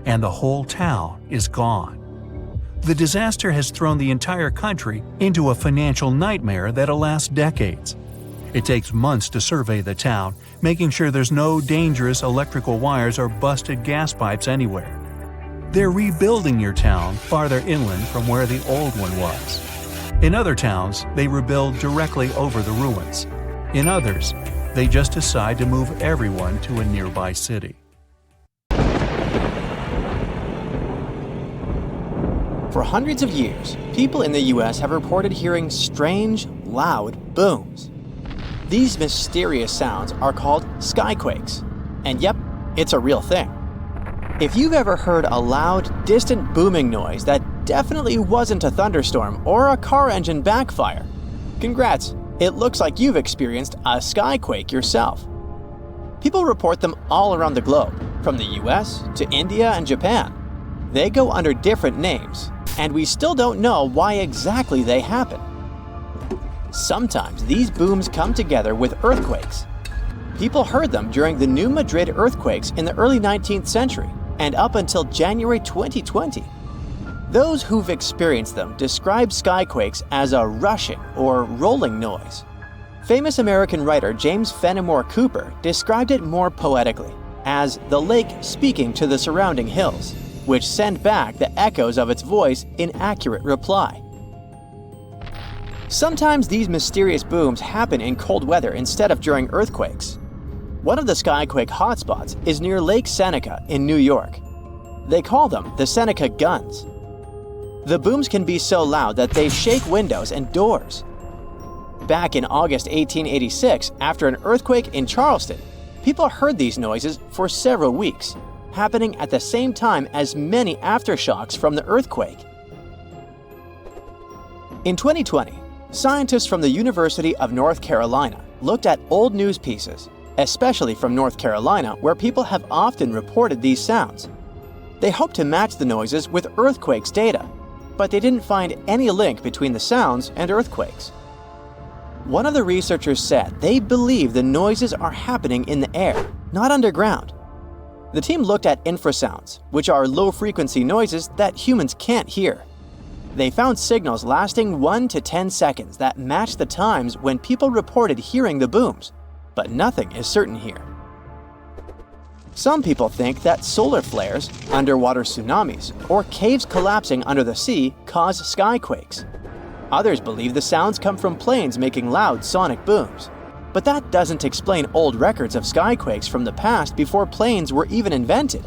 and the whole town is gone. The disaster has thrown the entire country into a financial nightmare that'll last decades. It takes months to survey the town, making sure there's no dangerous electrical wires or busted gas pipes anywhere. They're rebuilding your town farther inland from where the old one was. In other towns, they rebuild directly over the ruins. In others, they just decide to move everyone to a nearby city. For hundreds of years, people in the US have reported hearing strange, loud booms. These mysterious sounds are called skyquakes. And yep, it's a real thing. If you've ever heard a loud, distant booming noise that definitely wasn't a thunderstorm or a car engine backfire, congrats, it looks like you've experienced a skyquake yourself. People report them all around the globe, from the US to India and Japan. They go under different names, and we still don't know why exactly they happen. Sometimes these booms come together with earthquakes. People heard them during the New Madrid earthquakes in the early 19th century and up until January 2020. Those who've experienced them describe skyquakes as a rushing or rolling noise. Famous American writer James Fenimore Cooper described it more poetically as the lake speaking to the surrounding hills, which send back the echoes of its voice in accurate reply. Sometimes these mysterious booms happen in cold weather instead of during earthquakes. One of the skyquake hotspots is near Lake Seneca in New York. They call them the Seneca guns. The booms can be so loud that they shake windows and doors. Back in August 1886, after an earthquake in Charleston, people heard these noises for several weeks, happening at the same time as many aftershocks from the earthquake. In 2020, scientists from the University of North Carolina looked at old news pieces, especially from North Carolina, where people have often reported these sounds. They hoped to match the noises with earthquakes data, but they didn't find any link between the sounds and earthquakes. One of the researchers said they believe the noises are happening in the air, not underground. The team looked at infrasounds, which are low-frequency noises that humans can't hear. They found signals lasting 1 to 10 seconds that matched the times when people reported hearing the booms, but nothing is certain here. Some people think that solar flares, underwater tsunamis, or caves collapsing under the sea cause skyquakes. Others believe the sounds come from planes making loud sonic booms. But that doesn't explain old records of skyquakes from the past before planes were even invented.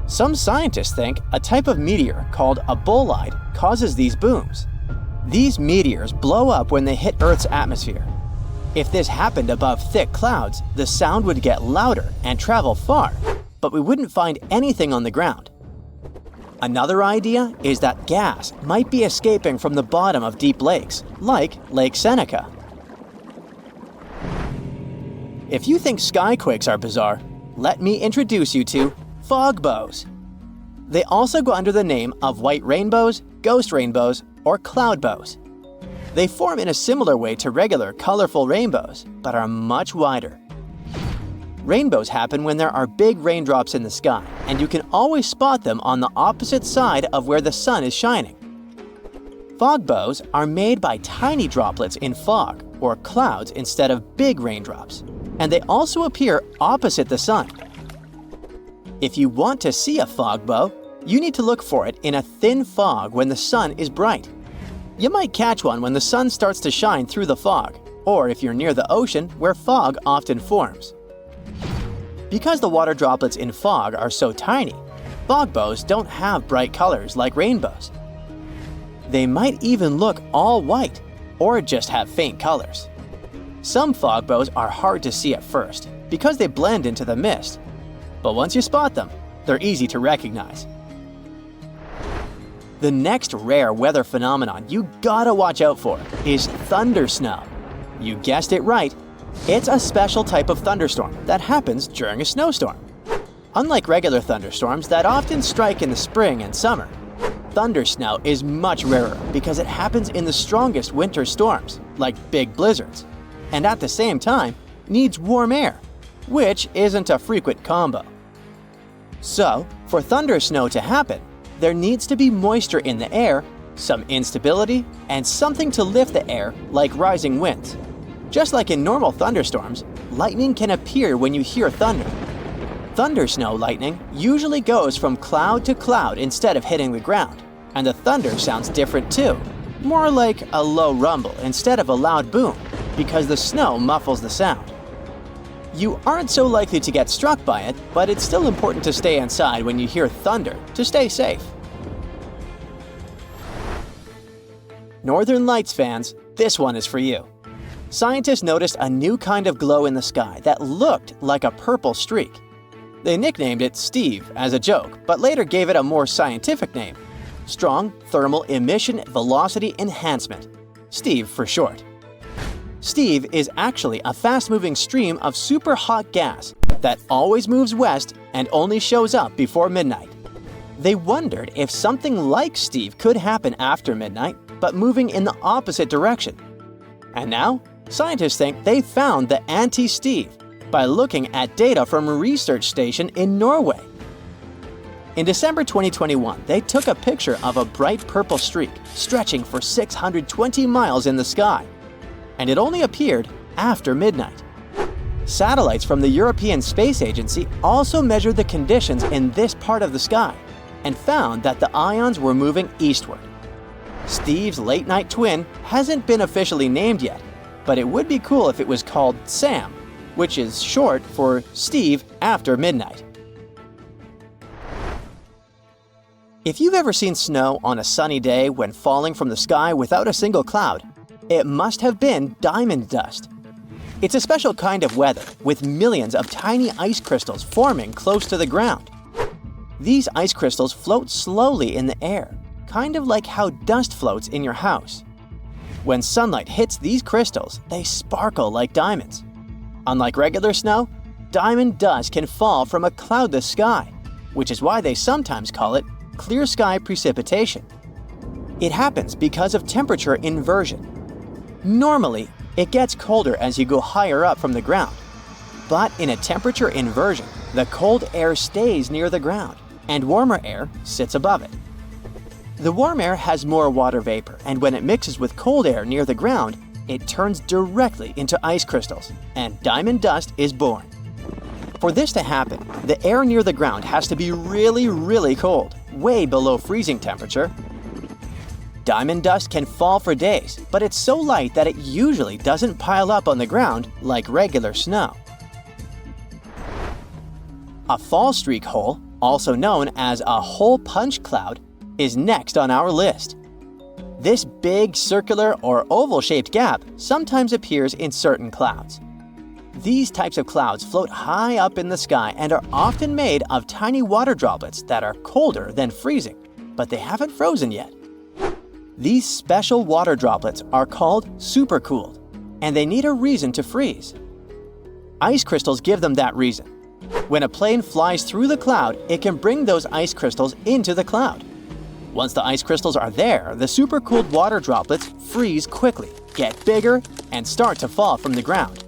Some scientists think a type of meteor called a bolide causes these booms. These meteors blow up when they hit Earth's atmosphere. If this happened above thick clouds, the sound would get louder and travel far, but we wouldn't find anything on the ground. Another idea is that gas might be escaping from the bottom of deep lakes, like Lake Seneca. If you think skyquakes are bizarre, let me introduce you to fog bows. They also go under the name of white rainbows, ghost rainbows, or cloud bows. They form in a similar way to regular colorful rainbows, but are much wider. Rainbows happen when there are big raindrops in the sky, and you can always spot them on the opposite side of where the sun is shining. Fog bows are made by tiny droplets in fog or clouds instead of big raindrops, and they also appear opposite the sun. If you want to see a fog bow, you need to look for it in a thin fog when the sun is bright. You might catch one when the sun starts to shine through the fog, or if you're near the ocean where fog often forms. Because the water droplets in fog are so tiny, fog bows don't have bright colors like rainbows. They might even look all white, or just have faint colors. Some fog bows are hard to see at first because they blend into the mist, but once you spot them, they're easy to recognize. The next rare weather phenomenon you gotta watch out for is thunder snow. You guessed it right. It's a special type of thunderstorm that happens during a snowstorm. Unlike regular thunderstorms that often strike in the spring and summer, thunder snow is much rarer because it happens in the strongest winter storms, like big blizzards, and at the same time needs warm air, which isn't a frequent combo. So, for thunder snow to happen, there needs to be moisture in the air, some instability, and something to lift the air like rising winds. Just like in normal thunderstorms, lightning can appear when you hear thunder. Thunder snow lightning usually goes from cloud to cloud instead of hitting the ground, and the thunder sounds different too, more like a low rumble instead of a loud boom, because the snow muffles the sound. You aren't so likely to get struck by it, but it's still important to stay inside when you hear thunder to stay safe. Northern Lights fans, this one is for you. Scientists noticed a new kind of glow in the sky that looked like a purple streak. They nicknamed it Steve as a joke, but later gave it a more scientific name: Strong Thermal Emission Velocity Enhancement, Steve for short. Steve is actually a fast-moving stream of super hot gas that always moves west and only shows up before midnight. They wondered if something like Steve could happen after midnight, but moving in the opposite direction. And now, scientists think they found the anti-Steve by looking at data from a research station in Norway. In December 2021, they took a picture of a bright purple streak stretching for 620 miles in the sky, and it only appeared after midnight. Satellites from the European Space Agency also measured the conditions in this part of the sky and found that the ions were moving eastward. Steve's late-night twin hasn't been officially named yet, but it would be cool if it was called Sam, which is short for Steve after midnight. If you've ever seen snow on a sunny day when falling from the sky without a single cloud, it must have been diamond dust. It's a special kind of weather with millions of tiny ice crystals forming close to the ground. These ice crystals float slowly in the air, kind of like how dust floats in your house. When sunlight hits these crystals, they sparkle like diamonds. Unlike regular snow, diamond dust can fall from a cloudless sky, which is why they sometimes call it clear sky precipitation. It happens because of temperature inversion. Normally, it gets colder as you go higher up from the ground. But in a temperature inversion, the cold air stays near the ground, and warmer air sits above it. The warm air has more water vapor, and when it mixes with cold air near the ground, it turns directly into ice crystals, and diamond dust is born. For this to happen, the air near the ground has to be really, really cold, way below freezing temperature. Diamond dust can fall for days, but it's so light that it usually doesn't pile up on the ground like regular snow. A fall streak hole, also known as a hole punch cloud, is next on our list. This big circular or oval-shaped gap sometimes appears in certain clouds. These types of clouds float high up in the sky and are often made of tiny water droplets that are colder than freezing, but they haven't frozen yet. These special water droplets are called supercooled, and they need a reason to freeze. Ice crystals give them that reason. When a plane flies through the cloud, it can bring those ice crystals into the cloud. Once the ice crystals are there, the supercooled water droplets freeze quickly, get bigger, and start to fall from the ground.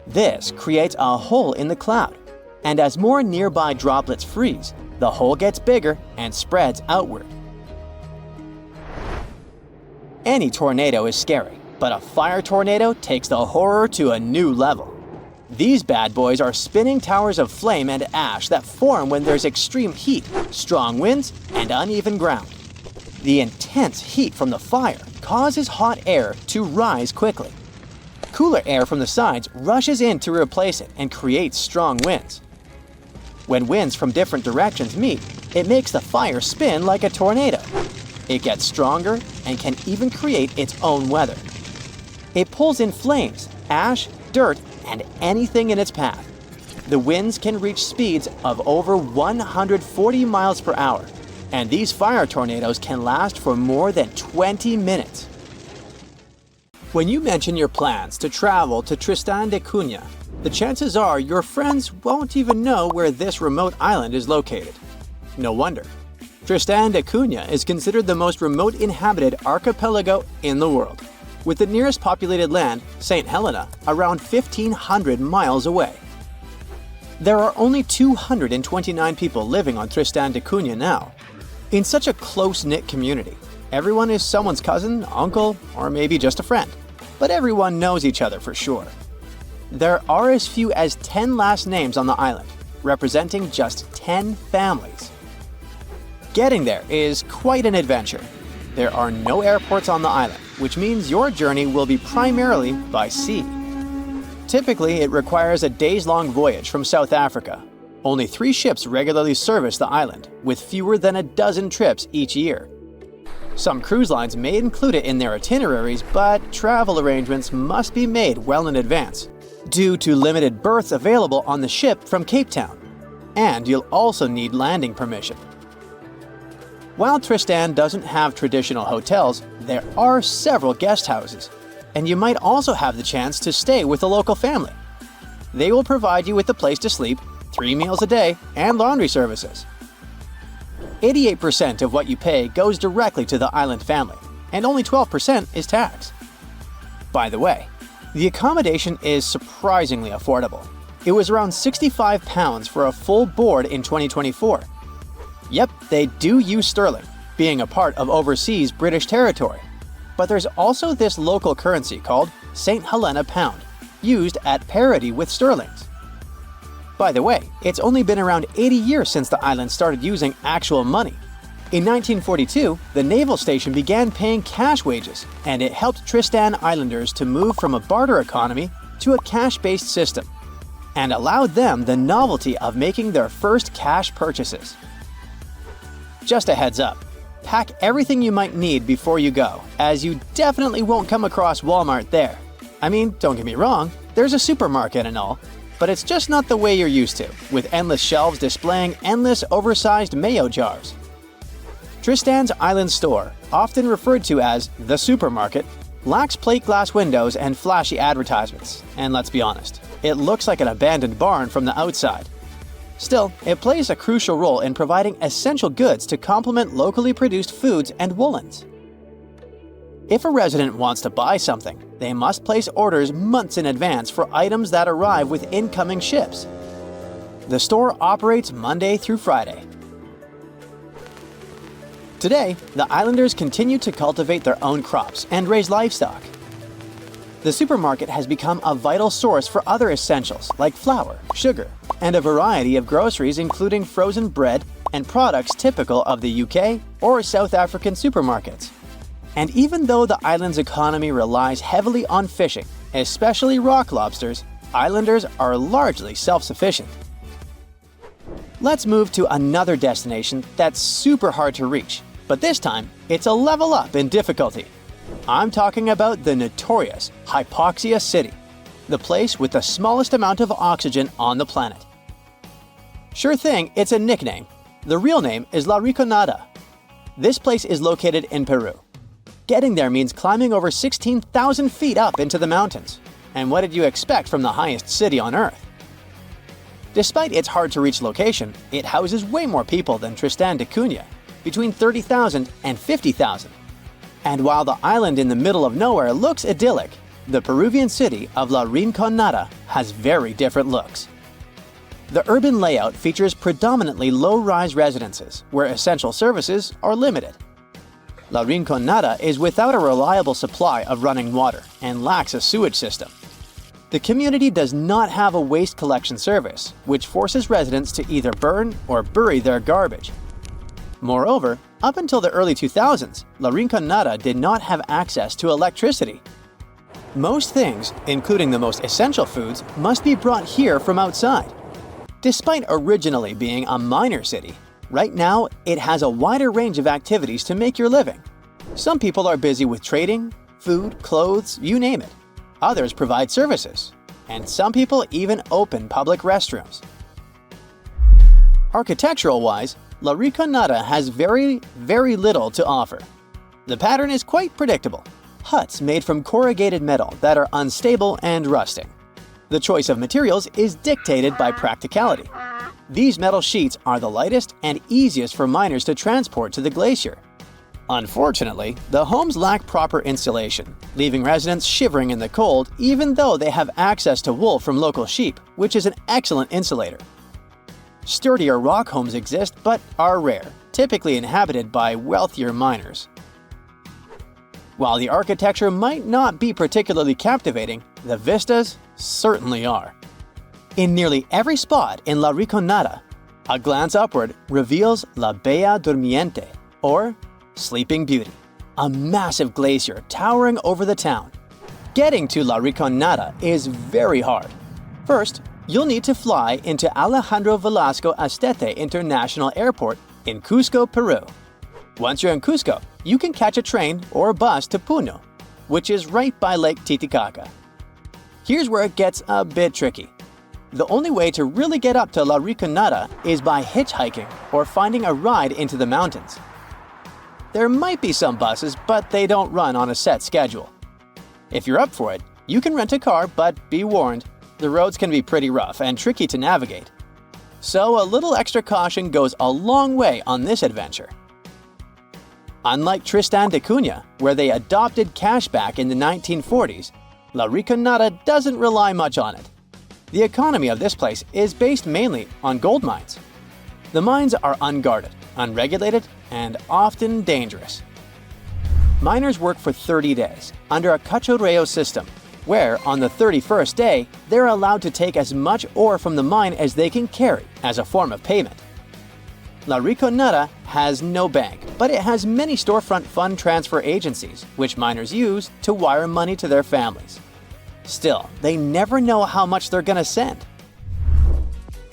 This creates a hole in the cloud, and as more nearby droplets freeze, the hole gets bigger and spreads outward. Any tornado is scary, but a fire tornado takes the horror to a new level. These bad boys are spinning towers of flame and ash that form when there's extreme heat, strong winds, and uneven ground. The intense heat from the fire causes hot air to rise quickly. Cooler air from the sides rushes in to replace it and creates strong winds. When winds from different directions meet, it makes the fire spin like a tornado. It gets stronger and can even create its own weather. It pulls in flames, ash, dirt, and anything in its path. The winds can reach speeds of over 140 miles per hour, and these fire tornadoes can last for more than 20 minutes. When you mention your plans to travel to Tristan da Cunha, the chances are your friends won't even know where this remote island is located. No wonder. Tristan da Cunha is considered the most remote inhabited archipelago in the world, with the nearest populated land, St. Helena, around 1,500 miles away. There are only 229 people living on Tristan da Cunha now. In such a close-knit community, everyone is someone's cousin, uncle, or maybe just a friend, but everyone knows each other for sure. There are as few as 10 last names on the island, representing just 10 families. Getting there is quite an adventure. There are no airports on the island, which means your journey will be primarily by sea. Typically, it requires a days-long voyage from South Africa. Only 3 ships regularly service the island, with fewer than a dozen trips each year. Some cruise lines may include it in their itineraries, but travel arrangements must be made well in advance, due to limited berths available on the ship from Cape Town. And you'll also need landing permission. While Tristan doesn't have traditional hotels, there are several guest houses, and you might also have the chance to stay with a local family. They will provide you with a place to sleep, 3 meals a day, and laundry services. 88% of what you pay goes directly to the island family, and only 12% is tax. By the way, the accommodation is surprisingly affordable. It was around £65 for a full board in 2024. Yep, they do use sterling, being a part of overseas British territory. But there's also this local currency called St. Helena Pound, used at parity with sterlings. By the way, it's only been around 80 years since the island started using actual money. In 1942, the naval station began paying cash wages, and it helped Tristan Islanders to move from a barter economy to a cash-based system, and allowed them the novelty of making their first cash purchases. Just a heads up, pack everything you might need before you go, as you definitely won't come across Walmart there. I mean, don't get me wrong, there's a supermarket and all, but it's just not the way you're used to, with endless shelves displaying endless oversized mayo jars. Tristan's Island store, often referred to as the supermarket, lacks plate glass windows and flashy advertisements, and let's be honest, it looks like an abandoned barn from the outside. Still, it plays a crucial role in providing essential goods to complement locally produced foods and woolens. If a resident wants to buy something, they must place orders months in advance for items that arrive with incoming ships. The store operates Monday through Friday. Today, the islanders continue to cultivate their own crops and raise livestock. The supermarket has become a vital source for other essentials like flour, sugar, and a variety of groceries including frozen bread and products typical of the UK or South African supermarkets. And even though the island's economy relies heavily on fishing, especially rock lobsters, islanders are largely self-sufficient. Let's move to another destination that's super hard to reach, but this time it's a level up in difficulty. I'm talking about the notorious Hypoxia City, the place with the smallest amount of oxygen on the planet. Sure thing, it's a nickname. The real name is La Rinconada. This place is located in Peru. Getting there means climbing over 16,000 feet up into the mountains. And what did you expect from the highest city on Earth? Despite its hard-to-reach location, it houses way more people than Tristan da Cunha, between 30,000 and 50,000. And while the island in the middle of nowhere looks idyllic, the Peruvian city of La Rinconada has very different looks. The urban layout features predominantly low-rise residences, where essential services are limited. La Rinconada is without a reliable supply of running water and lacks a sewage system. The community does not have a waste collection service, which forces residents to either burn or bury their garbage. Moreover, up until the early 2000s, La Rinconada did not have access to electricity. Most things, including the most essential foods, must be brought here from outside. Despite originally being a minor city, right now it has a wider range of activities to make your living. Some people are busy with trading, food, clothes, you name it. Others provide services, and some people even open public restrooms. Architectural-wise, La Rinconada has very little to offer. The pattern is quite predictable. Huts made from corrugated metal that are unstable and rusting. The choice of materials is dictated by practicality. These metal sheets are the lightest and easiest for miners to transport to the glacier. Unfortunately, the homes lack proper insulation, leaving residents shivering in the cold even though they have access to wool from local sheep, which is an excellent insulator. Sturdier rock homes exist but are rare, typically inhabited by wealthier miners. While the architecture might not be particularly captivating, the vistas certainly are. In nearly every spot in La Rinconada, a glance upward reveals La Bella Durmiente, or Sleeping Beauty, a massive glacier towering over the town. Getting to La Rinconada is very hard. First, you'll need to fly into Alejandro Velasco Astete International Airport in Cusco, Peru. Once you're in Cusco, you can catch a train or a bus to Puno, which is right by Lake Titicaca. Here's where it gets a bit tricky. The only way to really get up to La Rinconada is by hitchhiking or finding a ride into the mountains. There might be some buses, but they don't run on a set schedule. If you're up for it, you can rent a car, but be warned, the roads can be pretty rough and tricky to navigate. So a little extra caution goes a long way on this adventure. Unlike Tristan da Cunha, where they adopted cash back in the 1940s, La Rinconada doesn't rely much on it. The economy of this place is based mainly on gold mines. The mines are unguarded, unregulated, and often dangerous. Miners work for 30 days under a cachorreo system, where on the 31st day, they're allowed to take as much ore from the mine as they can carry as a form of payment. La Riconada has no bank, but it has many storefront fund transfer agencies, which miners use to wire money to their families. Still, they never know how much they're gonna send.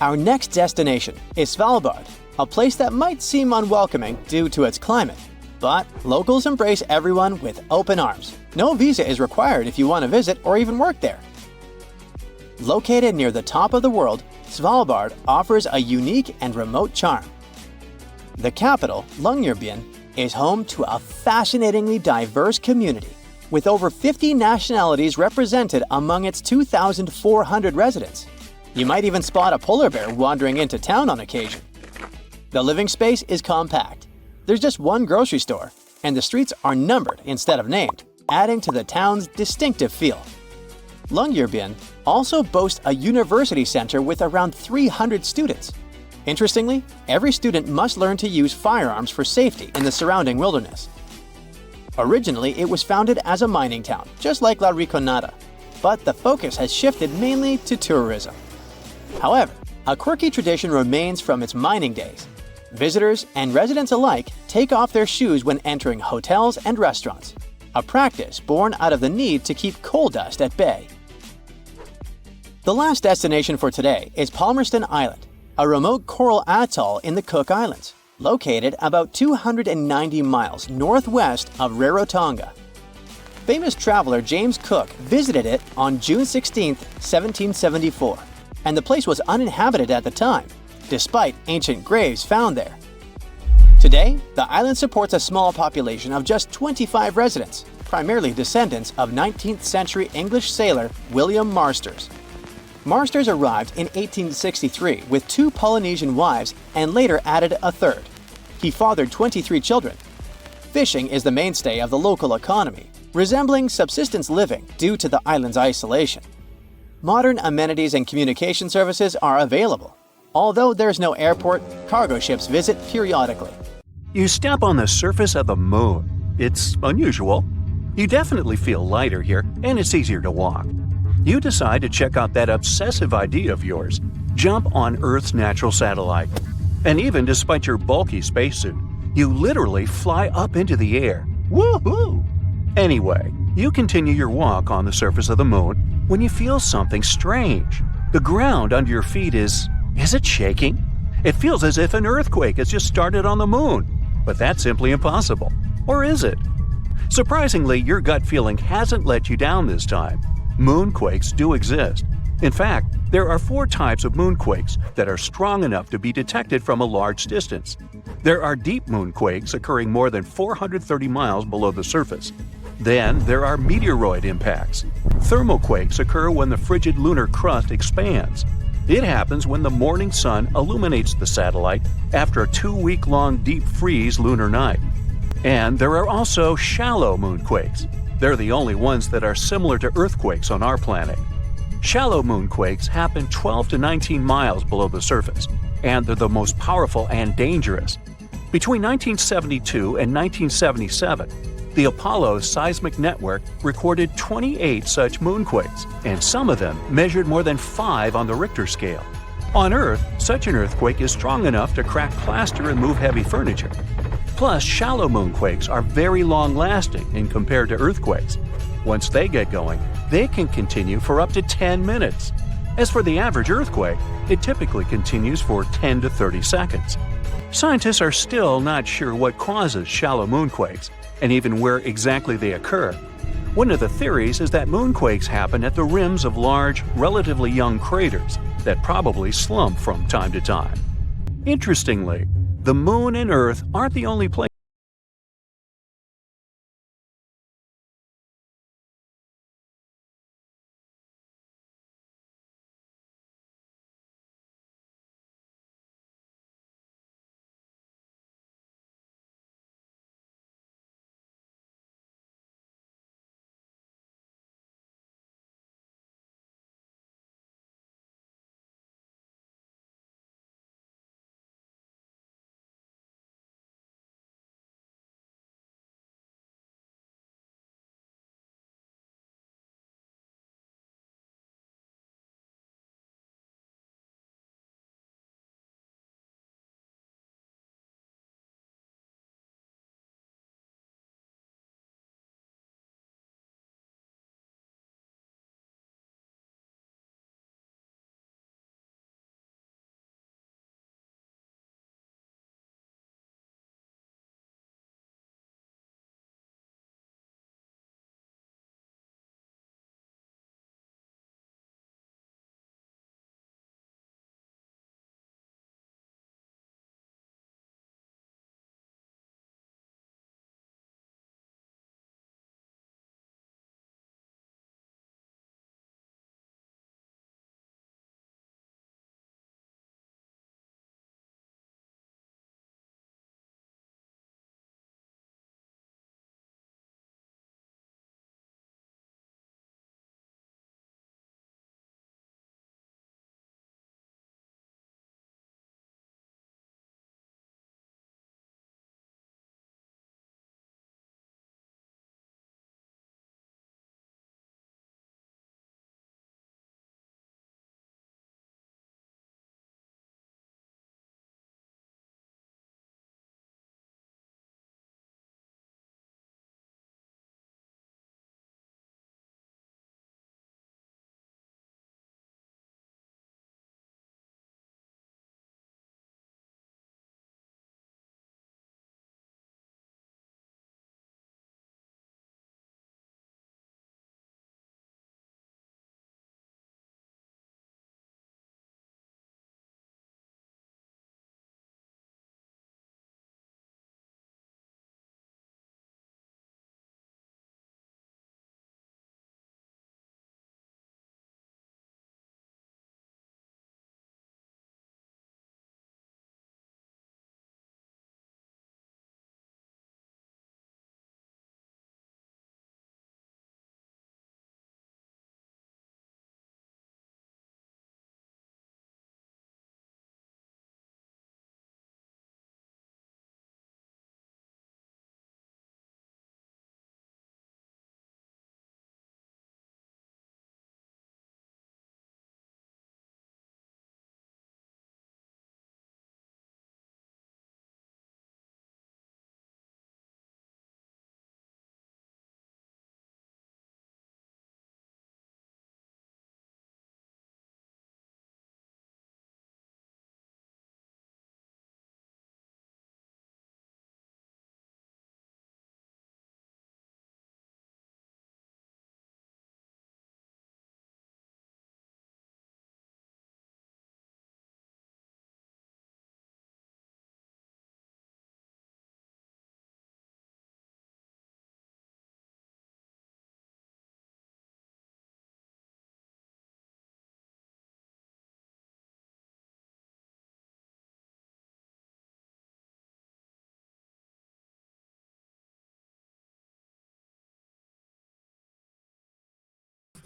Our next destination is Svalbard, a place that might seem unwelcoming due to its climate. But locals embrace everyone with open arms. No visa is required if you want to visit or even work there. Located near the top of the world, Svalbard offers a unique and remote charm. The capital, Longyearbyen, is home to a fascinatingly diverse community, with over 50 nationalities represented among its 2,400 residents. You might even spot a polar bear wandering into town on occasion. The living space is compact. There's just one grocery store, and the streets are numbered instead of named, adding to the town's distinctive feel. Longyearbyen also boasts a university center with around 300 students. Interestingly, every student must learn to use firearms for safety in the surrounding wilderness. Originally, it was founded as a mining town, just like La Riconada, but the focus has shifted mainly to tourism. However, a quirky tradition remains from its mining days. Visitors and residents alike take off their shoes when entering hotels and restaurants, a practice born out of the need to keep coal dust at bay. The last destination for today is Palmerston Island, a remote coral atoll in the Cook Islands, located about 290 miles northwest of Rarotonga. Famous traveler James Cook visited it on June 16, 1774, and the place was uninhabited at the time, despite ancient graves found there. Today, the island supports a small population of just 25 residents, primarily descendants of 19th century English sailor William Marsters. Marsters arrived in 1863 with 2 Polynesian wives and later added a third. He fathered 23 children. Fishing is the mainstay of the local economy, resembling subsistence living due to the island's isolation. Modern amenities and communication services are available. Although there's no airport, cargo ships visit periodically. You step on the surface of the moon. It's unusual. You definitely feel lighter here, and it's easier to walk. You decide to check out that obsessive idea of yours, jump on Earth's natural satellite. And even despite your bulky spacesuit, you literally fly up into the air. Woohoo! Anyway, you continue your walk on the surface of the moon when you feel something strange. The ground under your feet is it shaking? It feels as if an earthquake has just started on the moon, but that's simply impossible. Or is it? Surprisingly, your gut feeling hasn't let you down this time. Moonquakes do exist. In fact, there are 4 types of moonquakes that are strong enough to be detected from a large distance. There are deep moonquakes occurring more than 430 miles below the surface. Then there are meteoroid impacts. Thermoquakes occur when the frigid lunar crust expands. It happens when the morning sun illuminates the satellite after a 2-week-long deep freeze lunar night. And there are also shallow moonquakes. They're the only ones that are similar to earthquakes on our planet. Shallow moonquakes happen 12 to 19 miles below the surface, and they're the most powerful and dangerous. Between 1972 and 1977, the Apollo Seismic Network recorded 28 such moonquakes, and some of them measured more than 5 on the Richter scale. On Earth, such an earthquake is strong enough to crack plaster and move heavy furniture. Plus, shallow moonquakes are very long-lasting in compared to earthquakes. Once they get going, they can continue for up to 10 minutes. As for the average earthquake, it typically continues for 10 to 30 seconds. Scientists are still not sure what causes shallow moonquakes, and even where exactly they occur. One of the theories is that moonquakes happen at the rims of large, relatively young craters that probably slump from time to time. Interestingly, the Moon and Earth aren't the only places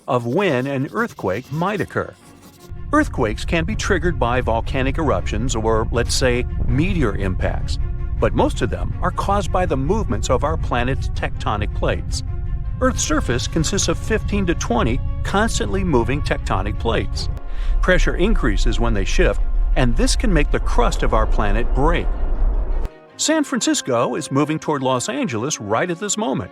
of when an earthquake might occur. Earthquakes can be triggered by volcanic eruptions or, let's say, meteor impacts, but most of them are caused by the movements of our planet's tectonic plates. Earth's surface consists of 15 to 20 constantly moving tectonic plates. Pressure increases when they shift, and this can make the crust of our planet break. San Francisco is moving toward Los Angeles right at this moment.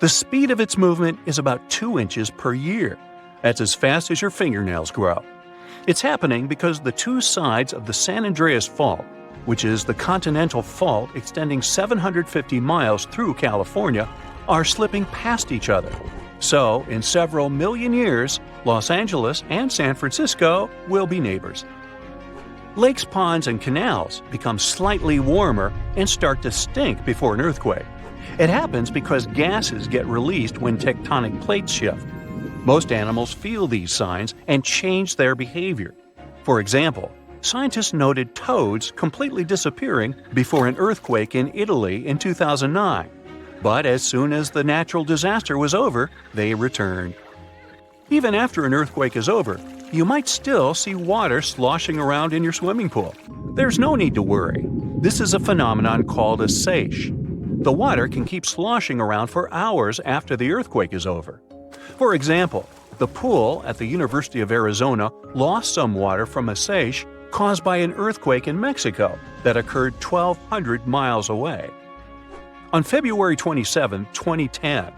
The speed of its movement is about 2 inches per year. That's as fast as your fingernails grow. It's happening because the two sides of the San Andreas Fault, which is the continental fault extending 750 miles through California, are slipping past each other. So, in several million years, Los Angeles and San Francisco will be neighbors. Lakes, ponds, and canals become slightly warmer and start to stink before an earthquake. It happens because gases get released when tectonic plates shift. Most animals feel these signs and change their behavior. For example, scientists noted toads completely disappearing before an earthquake in Italy in 2009. But as soon as the natural disaster was over, they returned. Even after an earthquake is over, you might still see water sloshing around in your swimming pool. There's no need to worry. This is a phenomenon called a seiche. The water can keep sloshing around for hours after the earthquake is over. For example, the pool at the University of Arizona lost some water from a seiche caused by an earthquake in Mexico that occurred 1,200 miles away. On February 27, 2010,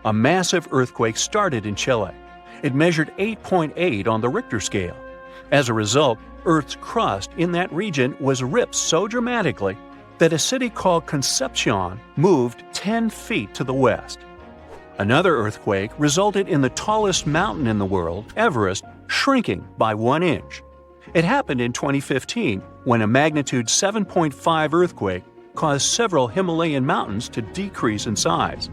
a massive earthquake started in Chile. It measured 8.8 on the Richter scale. As a result, Earth's crust in that region was ripped so dramatically that a city called Concepcion moved 10 feet to the west. Another earthquake resulted in the tallest mountain in the world, Everest, shrinking by 1 inch. It happened in 2015 when a magnitude 7.5 earthquake caused several Himalayan mountains to decrease in size.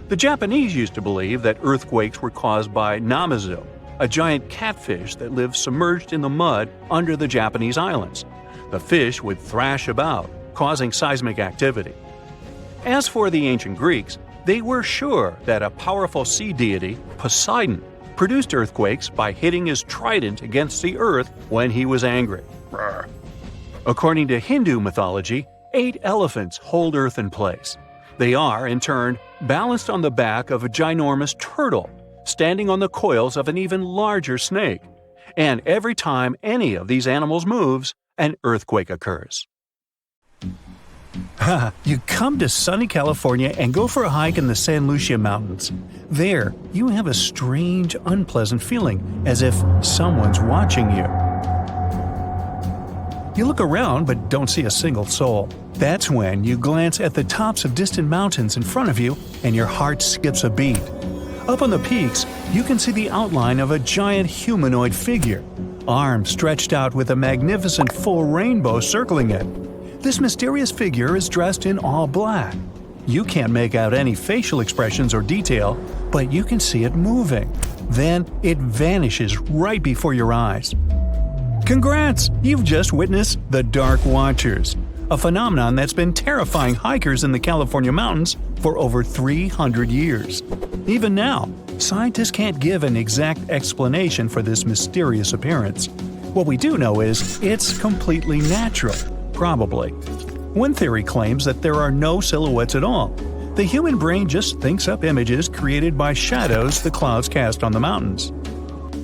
The Japanese used to believe that earthquakes were caused by namazu, a giant catfish that lives submerged in the mud under the Japanese islands. The fish would thrash about, causing seismic activity. As for the ancient Greeks, they were sure that a powerful sea deity, Poseidon, produced earthquakes by hitting his trident against the earth when he was angry. According to Hindu mythology, 8 elephants hold Earth in place. They are, in turn, balanced on the back of a ginormous turtle, standing on the coils of an even larger snake. And every time any of these animals moves, an earthquake occurs. You come to sunny California and go for a hike in the San Lucia Mountains. There, you have a strange, unpleasant feeling, as if someone's watching you. You look around but don't see a single soul. That's when you glance at the tops of distant mountains in front of you and your heart skips a beat. Up on the peaks, you can see the outline of a giant humanoid figure, arms stretched out with a magnificent full rainbow circling it. This mysterious figure is dressed in all black. You can't make out any facial expressions or detail, but you can see it moving. Then it vanishes right before your eyes. Congrats! You've just witnessed the Dark Watchers, a phenomenon that's been terrifying hikers in the California mountains for over 300 years. Even now, scientists can't give an exact explanation for this mysterious appearance. What we do know is it's completely natural. Probably. One theory claims that there are no silhouettes at all. The human brain just thinks up images created by shadows the clouds cast on the mountains.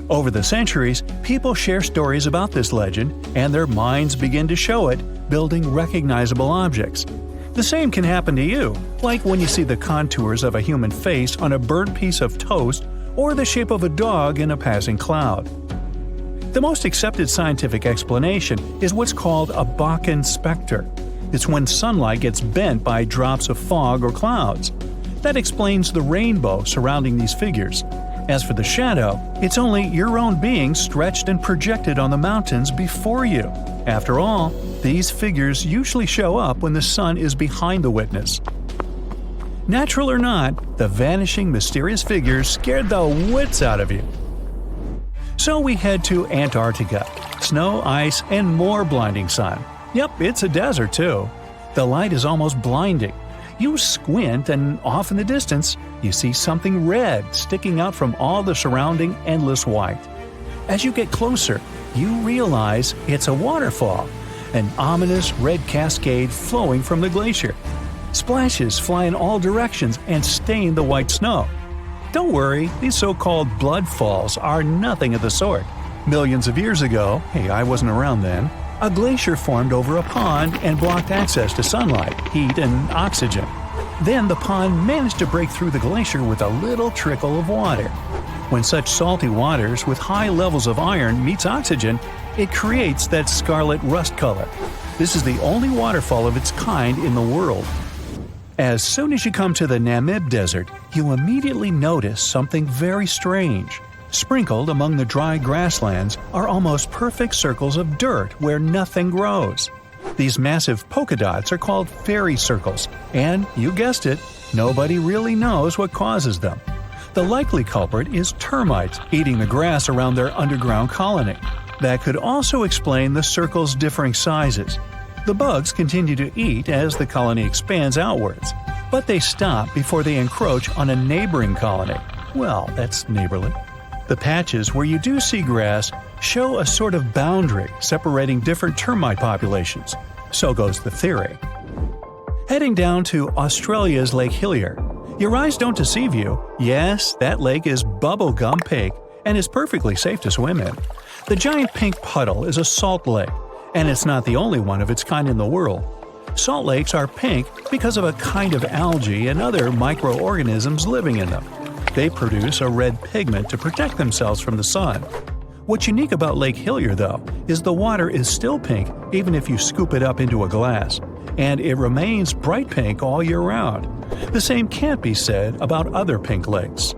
Over the centuries, people share stories about this legend, and their minds begin to show it, building recognizable objects. The same can happen to you, like when you see the contours of a human face on a burnt piece of toast or the shape of a dog in a passing cloud. The most accepted scientific explanation is what's called a Bakken specter. It's when sunlight gets bent by drops of fog or clouds. That explains the rainbow surrounding these figures. As for the shadow, it's only your own being stretched and projected on the mountains before you. After all, these figures usually show up when the sun is behind the witness. Natural or not, the vanishing mysterious figures scared the wits out of you. So we head to Antarctica. Snow, ice, and more blinding sun. Yep, it's a desert too. The light is almost blinding. You squint, and off in the distance, you see something red sticking out from all the surrounding endless white. As you get closer, you realize it's a waterfall, an ominous red cascade flowing from the glacier. Splashes fly in all directions and stain the white snow. Don't worry, these so-called blood falls are nothing of the sort. Millions of years ago, hey, I wasn't around then, a glacier formed over a pond and blocked access to sunlight, heat, and oxygen. Then the pond managed to break through the glacier with a little trickle of water. When such salty waters with high levels of iron meets oxygen, it creates that scarlet rust color. This is the only waterfall of its kind in the world. As soon as you come to the Namib Desert, you immediately notice something very strange. Sprinkled among the dry grasslands are almost perfect circles of dirt where nothing grows. These massive polka dots are called fairy circles, and, you guessed it, nobody really knows what causes them. The likely culprit is termites eating the grass around their underground colony. That could also explain the circles' differing sizes. The bugs continue to eat as the colony expands outwards, but they stop before they encroach on a neighboring colony. Well, that's neighborly. The patches where you do see grass show a sort of boundary separating different termite populations. So goes the theory. Heading down to Australia's Lake Hillier. Your eyes don't deceive you. Yes, that lake is bubblegum pink and is perfectly safe to swim in. The giant pink puddle is a salt lake, and it's not the only one of its kind in the world. Salt lakes are pink because of a kind of algae and other microorganisms living in them. They produce a red pigment to protect themselves from the sun. What's unique about Lake Hillier, though, is the water is still pink even if you scoop it up into a glass, and it remains bright pink all year round. The same can't be said about other pink lakes.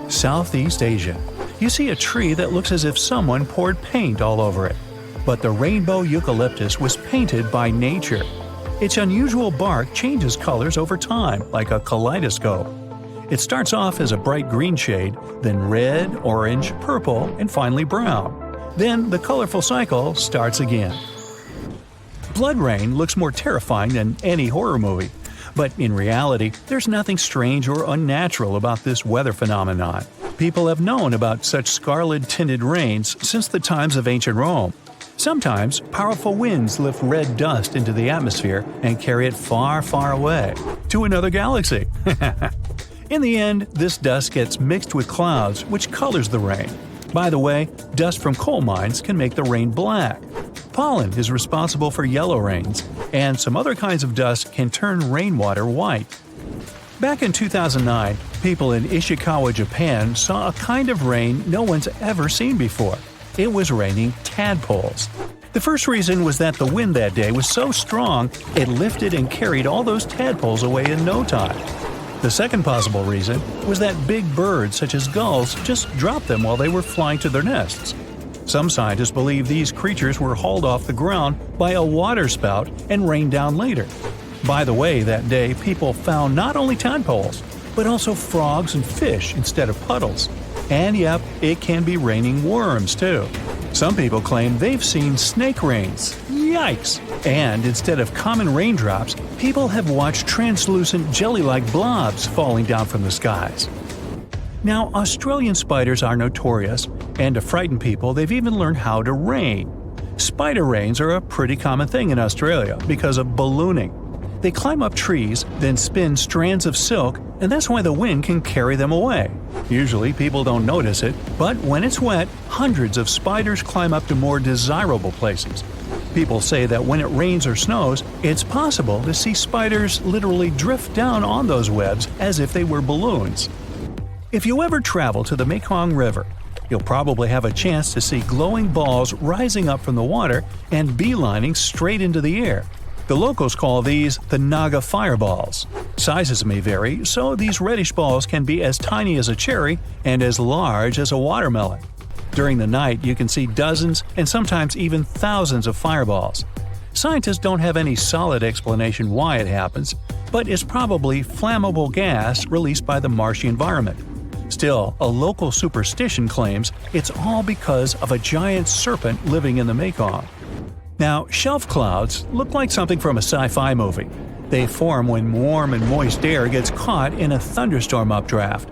Southeast Asia. You see a tree that looks as if someone poured paint all over it. But the rainbow eucalyptus was painted by nature. Its unusual bark changes colors over time, like a kaleidoscope. It starts off as a bright green shade, then red, orange, purple, and finally brown. Then the colorful cycle starts again. Blood rain looks more terrifying than any horror movie, but in reality, there's nothing strange or unnatural about this weather phenomenon. People have known about such scarlet-tinted rains since the times of ancient Rome. Sometimes, powerful winds lift red dust into the atmosphere and carry it far, far away, to another galaxy. In the end, this dust gets mixed with clouds, which colors the rain. By the way, dust from coal mines can make the rain black. Pollen is responsible for yellow rains, and some other kinds of dust can turn rainwater white. Back in 2009, people in Ishikawa, Japan saw a kind of rain no one's ever seen before. It was raining tadpoles. The first reason was that the wind that day was so strong, it lifted and carried all those tadpoles away in no time. The second possible reason was that big birds such as gulls just dropped them while they were flying to their nests. Some scientists believe these creatures were hauled off the ground by a waterspout and rained down later. By the way, that day people found not only tadpoles, but also frogs and fish instead of puddles. And yep, it can be raining worms too. Some people claim they've seen snake rains. Yikes! And instead of common raindrops, people have watched translucent jelly-like blobs falling down from the skies. Now, Australian spiders are notorious, and to frighten people, they've even learned how to rain. Spider rains are a pretty common thing in Australia because of ballooning. They climb up trees, then spin strands of silk, and that's why the wind can carry them away. Usually people don't notice it, but when it's wet, hundreds of spiders climb up to more desirable places. People say that when it rains or snows, it's possible to see spiders literally drift down on those webs as if they were balloons. If you ever travel to the Mekong River, you'll probably have a chance to see glowing balls rising up from the water and beelining straight into the air. The locals call these the Naga fireballs. Sizes may vary, so these reddish balls can be as tiny as a cherry and as large as a watermelon. During the night, you can see dozens and sometimes even thousands of fireballs. Scientists don't have any solid explanation why it happens, but it's probably flammable gas released by the marshy environment. Still, a local superstition claims it's all because of a giant serpent living in the Mekong. Now, shelf clouds look like something from a sci-fi movie. They form when warm and moist air gets caught in a thunderstorm updraft.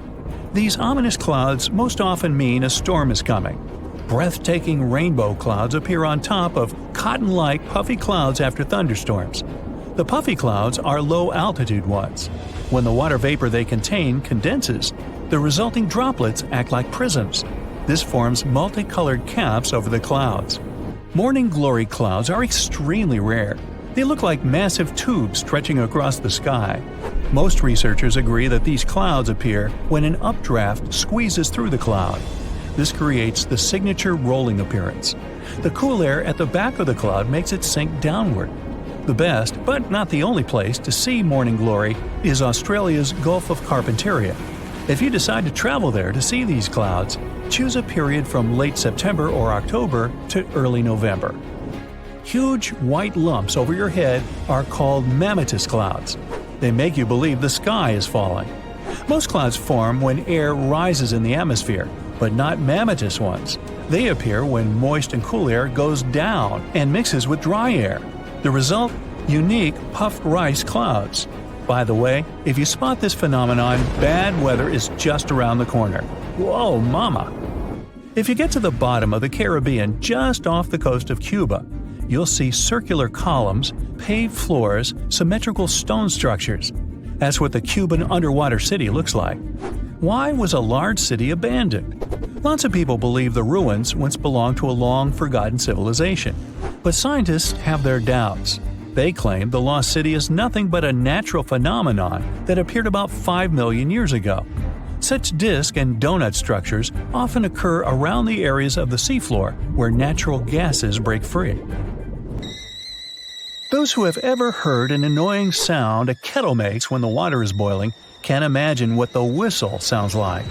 These ominous clouds most often mean a storm is coming. Breathtaking rainbow clouds appear on top of cotton-like puffy clouds after thunderstorms. The puffy clouds are low-altitude ones. When the water vapor they contain condenses, the resulting droplets act like prisms. This forms multicolored caps over the clouds. Morning glory clouds are extremely rare. They look like massive tubes stretching across the sky. Most researchers agree that these clouds appear when an updraft squeezes through the cloud. This creates the signature rolling appearance. The cool air at the back of the cloud makes it sink downward. The best, but not the only place to see morning glory is Australia's Gulf of Carpentaria. If you decide to travel there to see these clouds, choose a period from late September or October to early November. Huge white lumps over your head are called mammatus clouds. They make you believe the sky is falling. Most clouds form when air rises in the atmosphere, but not mammatus ones. They appear when moist and cool air goes down and mixes with dry air. The result? Unique puffed rice clouds. By the way, if you spot this phenomenon, bad weather is just around the corner. Whoa, mama! If you get to the bottom of the Caribbean just off the coast of Cuba, you'll see circular columns, paved floors, symmetrical stone structures. That's what the Cuban underwater city looks like. Why was a large city abandoned? Lots of people believe the ruins once belonged to a long-forgotten civilization. But scientists have their doubts. They claim the lost city is nothing but a natural phenomenon that appeared about 5 million years ago. Such disc and donut structures often occur around the areas of the seafloor where natural gases break free. Those who have ever heard an annoying sound a kettle makes when the water is boiling can imagine what the whistle sounds like.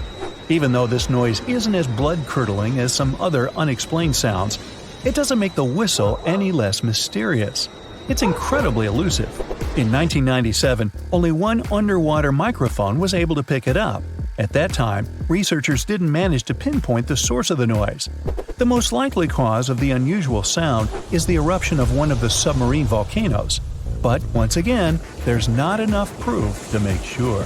Even though this noise isn't as blood-curdling as some other unexplained sounds, it doesn't make the whistle any less mysterious. It's incredibly elusive. In 1997, only one underwater microphone was able to pick it up. At that time, researchers didn't manage to pinpoint the source of the noise. The most likely cause of the unusual sound is the eruption of one of the submarine volcanoes. But once again, there's not enough proof to make sure.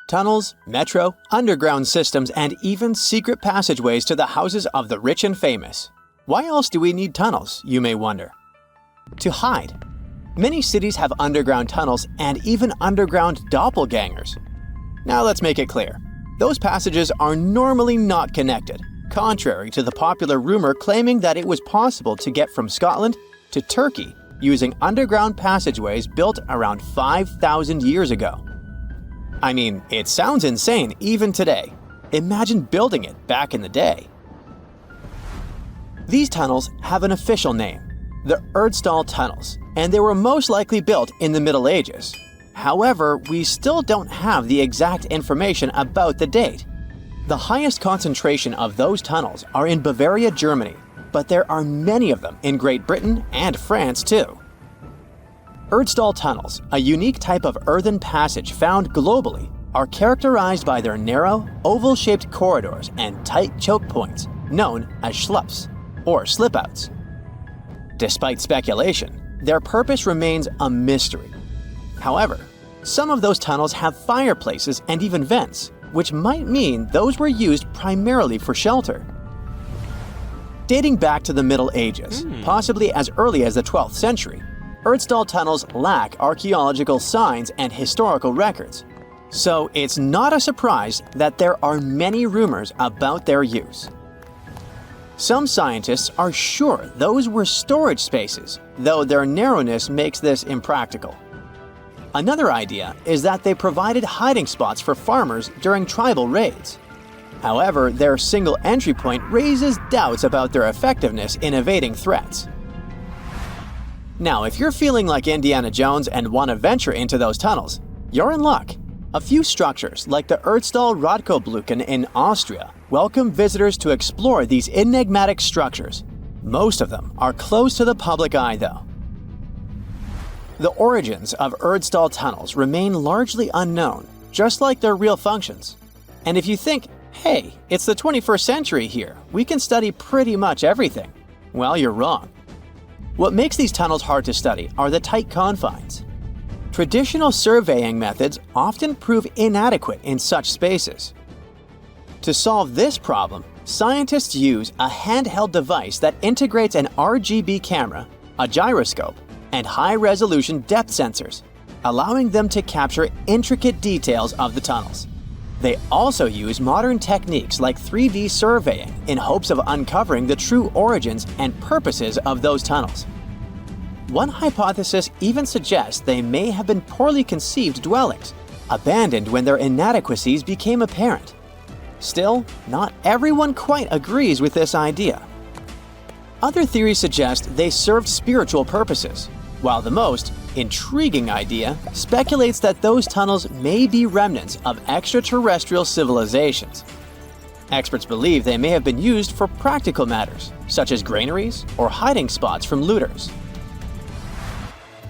Tunnels, metro, underground systems, and even secret passageways to the houses of the rich and famous. Why else do we need tunnels, you may wonder? To hide. Many cities have underground tunnels and even underground doppelgangers. Now let's make it clear. Those passages are normally not connected, contrary to the popular rumor claiming that it was possible to get from Scotland to Turkey using underground passageways built around 5,000 years ago. I mean, it sounds insane even today. Imagine building it back in the day. These tunnels have an official name, the Erdstall Tunnels, and they were most likely built in the Middle Ages. However, we still don't have the exact information about the date. The highest concentration of those tunnels are in Bavaria, Germany, but there are many of them in Great Britain and France too. Erdstall tunnels, a unique type of earthen passage found globally, are characterized by their narrow, oval-shaped corridors and tight choke points, known as schlups, or slip-outs. Despite speculation, their purpose remains a mystery. However, some of those tunnels have fireplaces and even vents, which might mean those were used primarily for shelter. Dating back to the Middle Ages, possibly as early as the 12th century, Erdstall tunnels lack archaeological signs and historical records. So it's not a surprise that there are many rumors about their use. Some scientists are sure those were storage spaces, though their narrowness makes this impractical. Another idea is that they provided hiding spots for farmers during tribal raids. However, their single entry point raises doubts about their effectiveness in evading threats. Now, if you're feeling like Indiana Jones and want to venture into those tunnels, you're in luck. A few structures, like the Erdstall Radkobluken in Austria, welcome visitors to explore these enigmatic structures. Most of them are closed to the public eye, though. The origins of Erdstall tunnels remain largely unknown, just like their real functions. And if you think, hey, it's the 21st century here, we can study pretty much everything, well, you're wrong. What makes these tunnels hard to study are the tight confines. Traditional surveying methods often prove inadequate in such spaces. To solve this problem, scientists use a handheld device that integrates an RGB camera, a gyroscope, and high-resolution depth sensors, allowing them to capture intricate details of the tunnels. They also use modern techniques like 3D surveying in hopes of uncovering the true origins and purposes of those tunnels. One hypothesis even suggests they may have been poorly conceived dwellings, abandoned when their inadequacies became apparent. Still, not everyone quite agrees with this idea. Other theories suggest they served spiritual purposes, while the most intriguing idea speculates that those tunnels may be remnants of extraterrestrial civilizations. Experts believe they may have been used for practical matters, such as granaries or hiding spots from looters.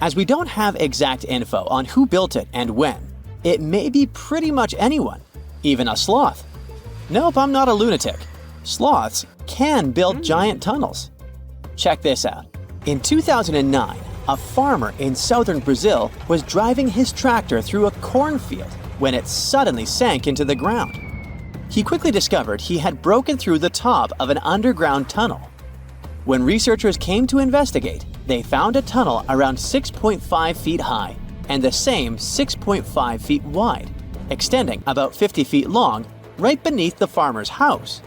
As we don't have exact info on who built it and when, it may be pretty much anyone, even a sloth. Nope, I'm not a lunatic. Sloths can build giant tunnels. Check this out. In 2009, a farmer in southern Brazil was driving his tractor through a cornfield when it suddenly sank into the ground. He quickly discovered he had broken through the top of an underground tunnel. When researchers came to investigate, they found a tunnel around 6.5 feet high and the same 6.5 feet wide, extending about 50 feet long right beneath the farmer's house.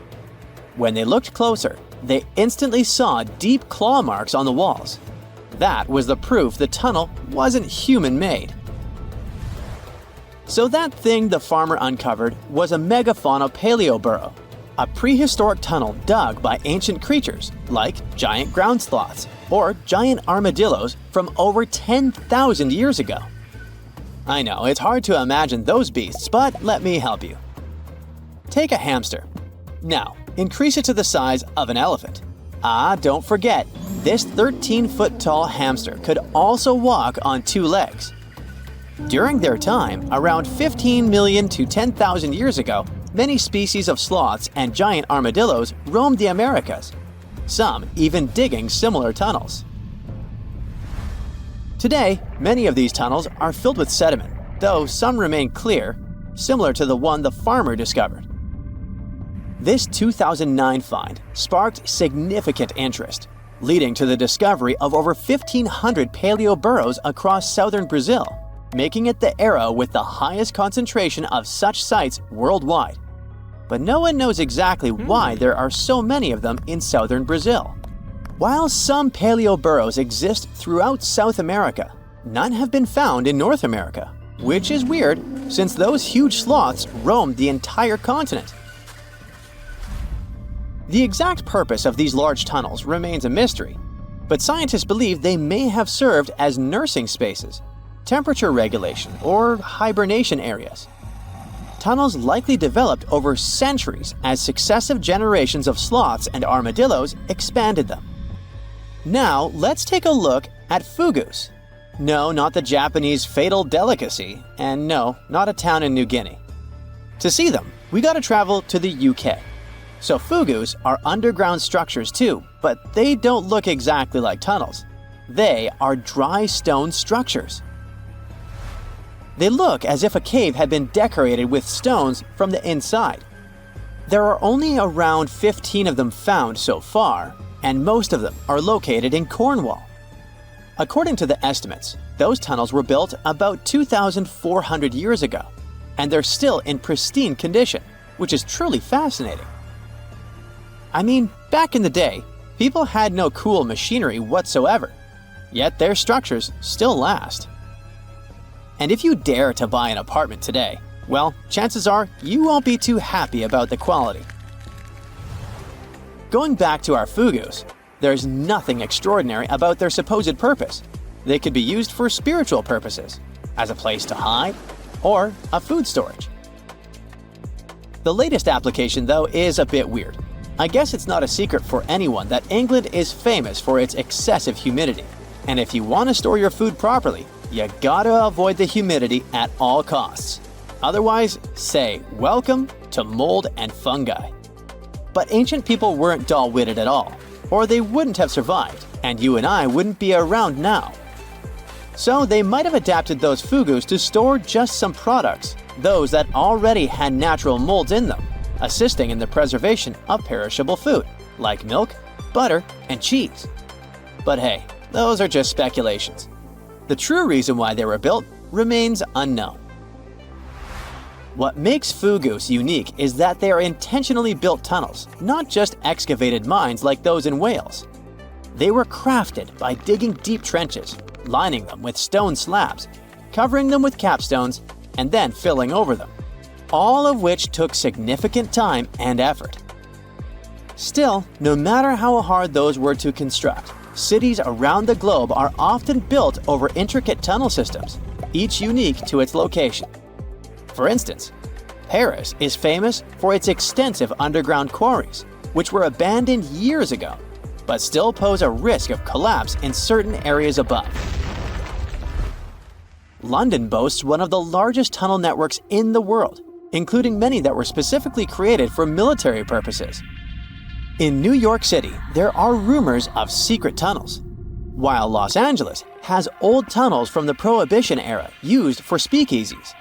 When they looked closer, they instantly saw deep claw marks on the walls. That was the proof the tunnel wasn't human-made. So that thing the farmer uncovered was a megafauna paleoburrow, a prehistoric tunnel dug by ancient creatures like giant ground sloths or giant armadillos from over 10,000 years ago. I know, it's hard to imagine those beasts, but let me help you. Take a hamster. Now, increase it to the size of an elephant. Don't forget, this 13-foot-tall hamster could also walk on two legs. During their time, around 15 million to 10,000 years ago, many species of sloths and giant armadillos roamed the Americas, some even digging similar tunnels. Today, many of these tunnels are filled with sediment, though some remain clear, similar to the one the farmer discovered. This 2009 find sparked significant interest, leading to the discovery of over 1,500 paleoburrows across southern Brazil, making it the era with the highest concentration of such sites worldwide. But no one knows exactly why there are so many of them in southern Brazil. While some paleoburrows exist throughout South America, none have been found in North America, which is weird since those huge sloths roamed the entire continent. The exact purpose of these large tunnels remains a mystery, but scientists believe they may have served as nursing spaces, temperature regulation, or hibernation areas. Tunnels likely developed over centuries as successive generations of sloths and armadillos expanded them. Now, let's take a look at fugus. No, not the Japanese fatal delicacy, and no, not a town in New Guinea. To see them, we gotta travel to the UK. So fugus are underground structures too, but they don't look exactly like tunnels. They are dry stone structures. They look as if a cave had been decorated with stones from the inside. There are only around 15 of them found so far, and most of them are located in Cornwall. According to the estimates, those tunnels were built about 2,400 years ago, and they're still in pristine condition, which is truly fascinating. I mean, back in the day, people had no cool machinery whatsoever, yet their structures still last. And if you dare to buy an apartment today, well, chances are you won't be too happy about the quality. Going back to our fugus, there's nothing extraordinary about their supposed purpose. They could be used for spiritual purposes, as a place to hide, or a food storage. The latest application, though, is a bit weird. I guess it's not a secret for anyone that England is famous for its excessive humidity. And if you want to store your food properly, you gotta avoid the humidity at all costs. Otherwise, say welcome to mold and fungi. But ancient people weren't dull-witted at all. or they wouldn't have survived, and you and I wouldn't be around now. So they might have adapted those fugus to store just some products, those that already had natural molds in them, assisting in the preservation of perishable food, like milk, butter, and cheese. But hey, those are just speculations. The true reason why they were built remains unknown. What makes fugus unique is that they are intentionally built tunnels, not just excavated mines like those in Wales. They were crafted by digging deep trenches, lining them with stone slabs, covering them with capstones, and then filling over them, all of which took significant time and effort. Still, no matter how hard those were to construct, cities around the globe are often built over intricate tunnel systems, each unique to its location. For instance, Paris is famous for its extensive underground quarries, which were abandoned years ago, but still pose a risk of collapse in certain areas above. London boasts one of the largest tunnel networks in the world, including many that were specifically created for military purposes. In New York City, there are rumors of secret tunnels, while Los Angeles has old tunnels from the Prohibition era used for speakeasies.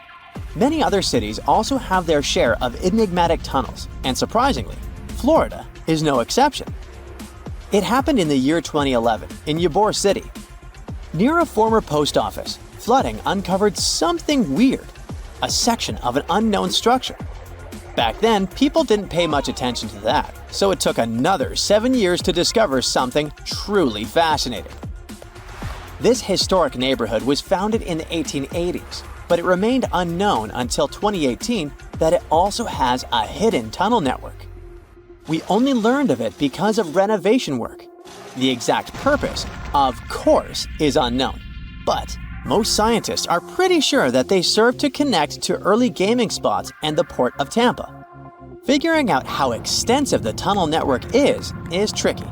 Many other cities also have their share of enigmatic tunnels, and surprisingly, Florida is no exception. It happened in the year 2011 in Ybor City. Near a former post office, flooding uncovered something weird, a section of an unknown structure. Back then, people didn't pay much attention to that, so it took another 7 years to discover something truly fascinating. This historic neighborhood was founded in the 1880s, but it remained unknown until 2018 that it also has a hidden tunnel network. We only learned of it because of renovation work. The exact purpose, of course, is unknown, but most scientists are pretty sure that they serve to connect to early gaming spots and the port of Tampa. Figuring out how extensive the tunnel network is tricky.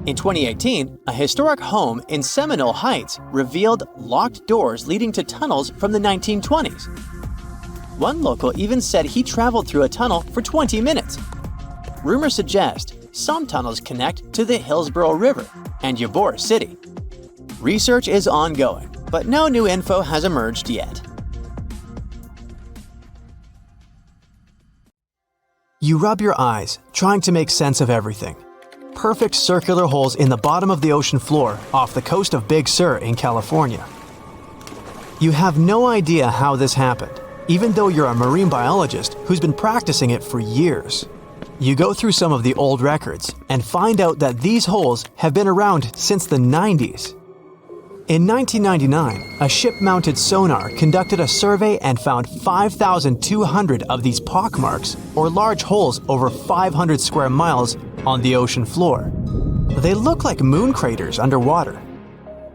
In 2018, a historic home in Seminole Heights revealed locked doors leading to tunnels from the 1920s. One local even said he traveled through a tunnel for 20 minutes. Rumors suggest some tunnels connect to the Hillsborough River and Ybor City. Research is ongoing, but no new info has emerged yet. You rub your eyes, trying to make sense of everything. Perfect circular holes in the bottom of the ocean floor off the coast of Big Sur in California. You have no idea how this happened, even though you're a marine biologist who's been practicing it for years. You go through some of the old records and find out that these holes have been around since the 90s. In 1999, a ship-mounted sonar conducted a survey and found 5,200 of these pockmarks, or large holes over 500 square miles, on the ocean floor. They look like moon craters underwater.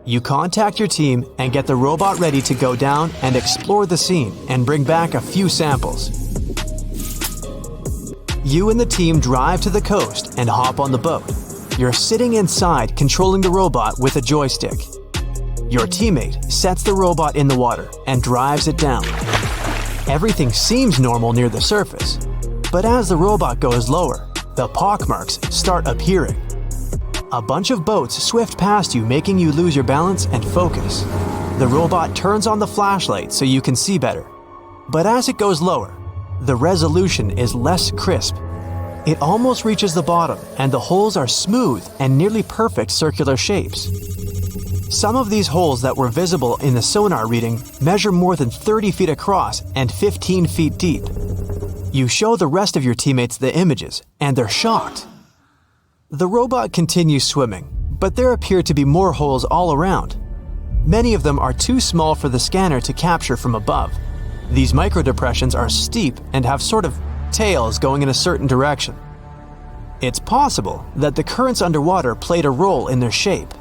You contact your team and get the robot ready to go down and explore the scene and bring back a few samples. You and the team drive to the coast and hop on the boat. You're sitting inside controlling the robot with a joystick. Your teammate sets the robot in the water and drives it down. Everything seems normal near the surface, but as the robot goes lower, the pockmarks start appearing. A bunch of boats swift past you, making you lose your balance and focus. The robot turns on the flashlight so you can see better. But as it goes lower, the resolution is less crisp. It almost reaches the bottom, and the holes are smooth and nearly perfect circular shapes. Some of these holes that were visible in the sonar reading measure more than 30 feet across and 15 feet deep. You show the rest of your teammates the images, and they're shocked. The robot continues swimming, but there appear to be more holes all around. Many of them are too small for the scanner to capture from above. These microdepressions are steep and have sort of tails going in a certain direction. It's possible that the currents underwater played a role in their shape.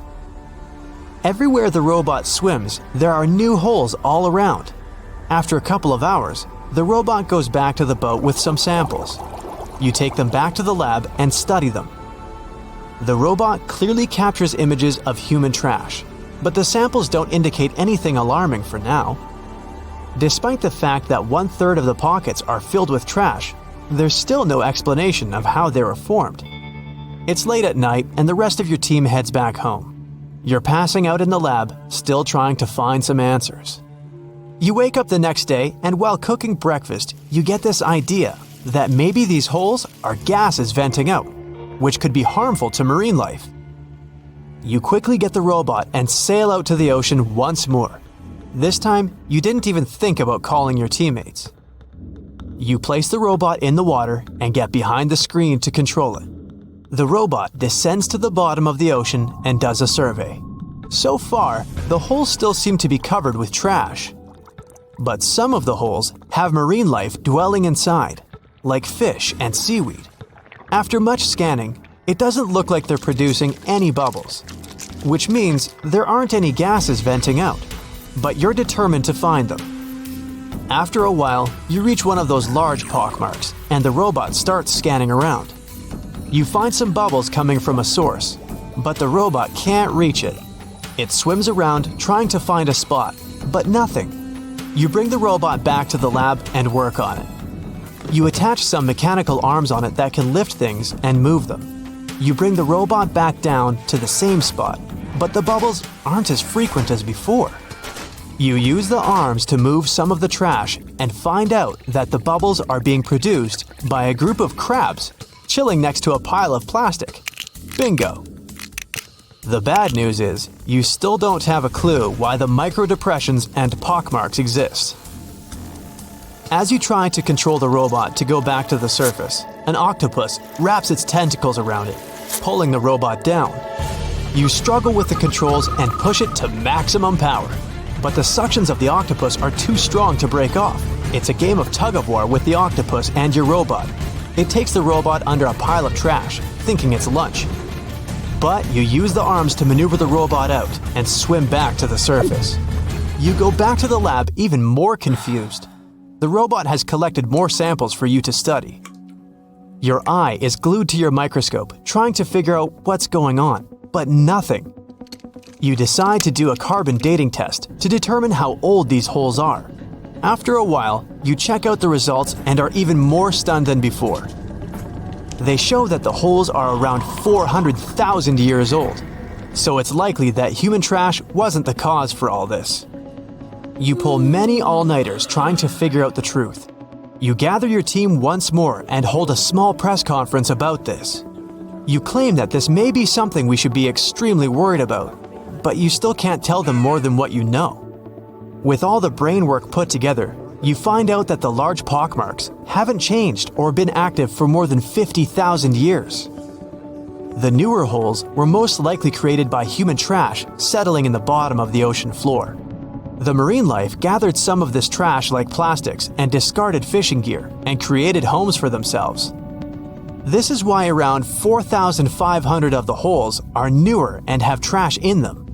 Everywhere the robot swims, there are new holes all around. After a couple of hours, the robot goes back to the boat with some samples. You take them back to the lab and study them. The robot clearly captures images of human trash, but the samples don't indicate anything alarming for now. Despite the fact that 1/3 of the pockets are filled with trash, there's still no explanation of how they were formed. It's late at night and the rest of your team heads back home. You're passing out in the lab, still trying to find some answers. You wake up the next day and while cooking breakfast, you get this idea that maybe these holes are gases venting out, which could be harmful to marine life. You quickly get the robot and sail out to the ocean once more. This time, you didn't even think about calling your teammates. You place the robot in the water and get behind the screen to control it. The robot descends to the bottom of the ocean and does a survey. So far, the holes still seem to be covered with trash. But some of the holes have marine life dwelling inside, like fish and seaweed. After much scanning, it doesn't look like they're producing any bubbles, which means there aren't any gases venting out, but you're determined to find them. After a while, you reach one of those large pockmarks, and the robot starts scanning around. You find some bubbles coming from a source, but the robot can't reach it. It swims around trying to find a spot, but nothing. You bring the robot back to the lab and work on it. You attach some mechanical arms on it that can lift things and move them. You bring the robot back down to the same spot, but the bubbles aren't as frequent as before. You use the arms to move some of the trash and find out that the bubbles are being produced by a group of crabs chilling next to a pile of plastic. Bingo! The bad news is, you still don't have a clue why the microdepressions and pockmarks exist. As you try to control the robot to go back to the surface, an octopus wraps its tentacles around it, pulling the robot down. You struggle with the controls and push it to maximum power, but the suctions of the octopus are too strong to break off. It's a game of tug-of-war with the octopus and your robot. It takes the robot under a pile of trash, thinking it's lunch. But you use the arms to maneuver the robot out and swim back to the surface. You go back to the lab even more confused. The robot has collected more samples for you to study. Your eye is glued to your microscope, trying to figure out what's going on, but nothing. You decide to do a carbon dating test to determine how old these holes are. After a while, you check out the results and are even more stunned than before. They show that the holes are around 400,000 years old, so it's likely that human trash wasn't the cause for all this. You pull many all-nighters trying to figure out the truth. You gather your team once more and hold a small press conference about this. You claim that this may be something we should be extremely worried about, but you still can't tell them more than what you know. With all the brain work put together, you find out that the large pockmarks haven't changed or been active for more than 50,000 years. The newer holes were most likely created by human trash settling in the bottom of the ocean floor. The marine life gathered some of this trash like plastics and discarded fishing gear and created homes for themselves. This is why around 4,500 of the holes are newer and have trash in them.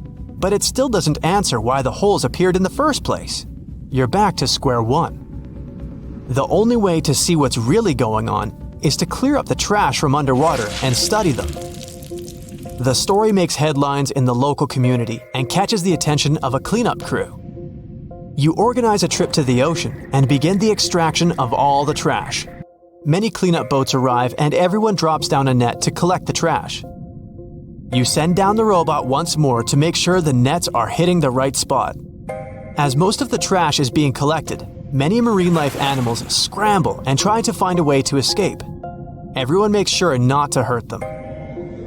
But it still doesn't answer why the holes appeared in the first place. You're back to square one. The only way to see what's really going on is to clear up the trash from underwater and study them. The story makes headlines in the local community and catches the attention of a cleanup crew. You organize a trip to the ocean and begin the extraction of all the trash. Many cleanup boats arrive and everyone drops down a net to collect the trash. You send down the robot once more to make sure the nets are hitting the right spot. As most of the trash is being collected, many marine life animals scramble and try to find a way to escape. Everyone makes sure not to hurt them.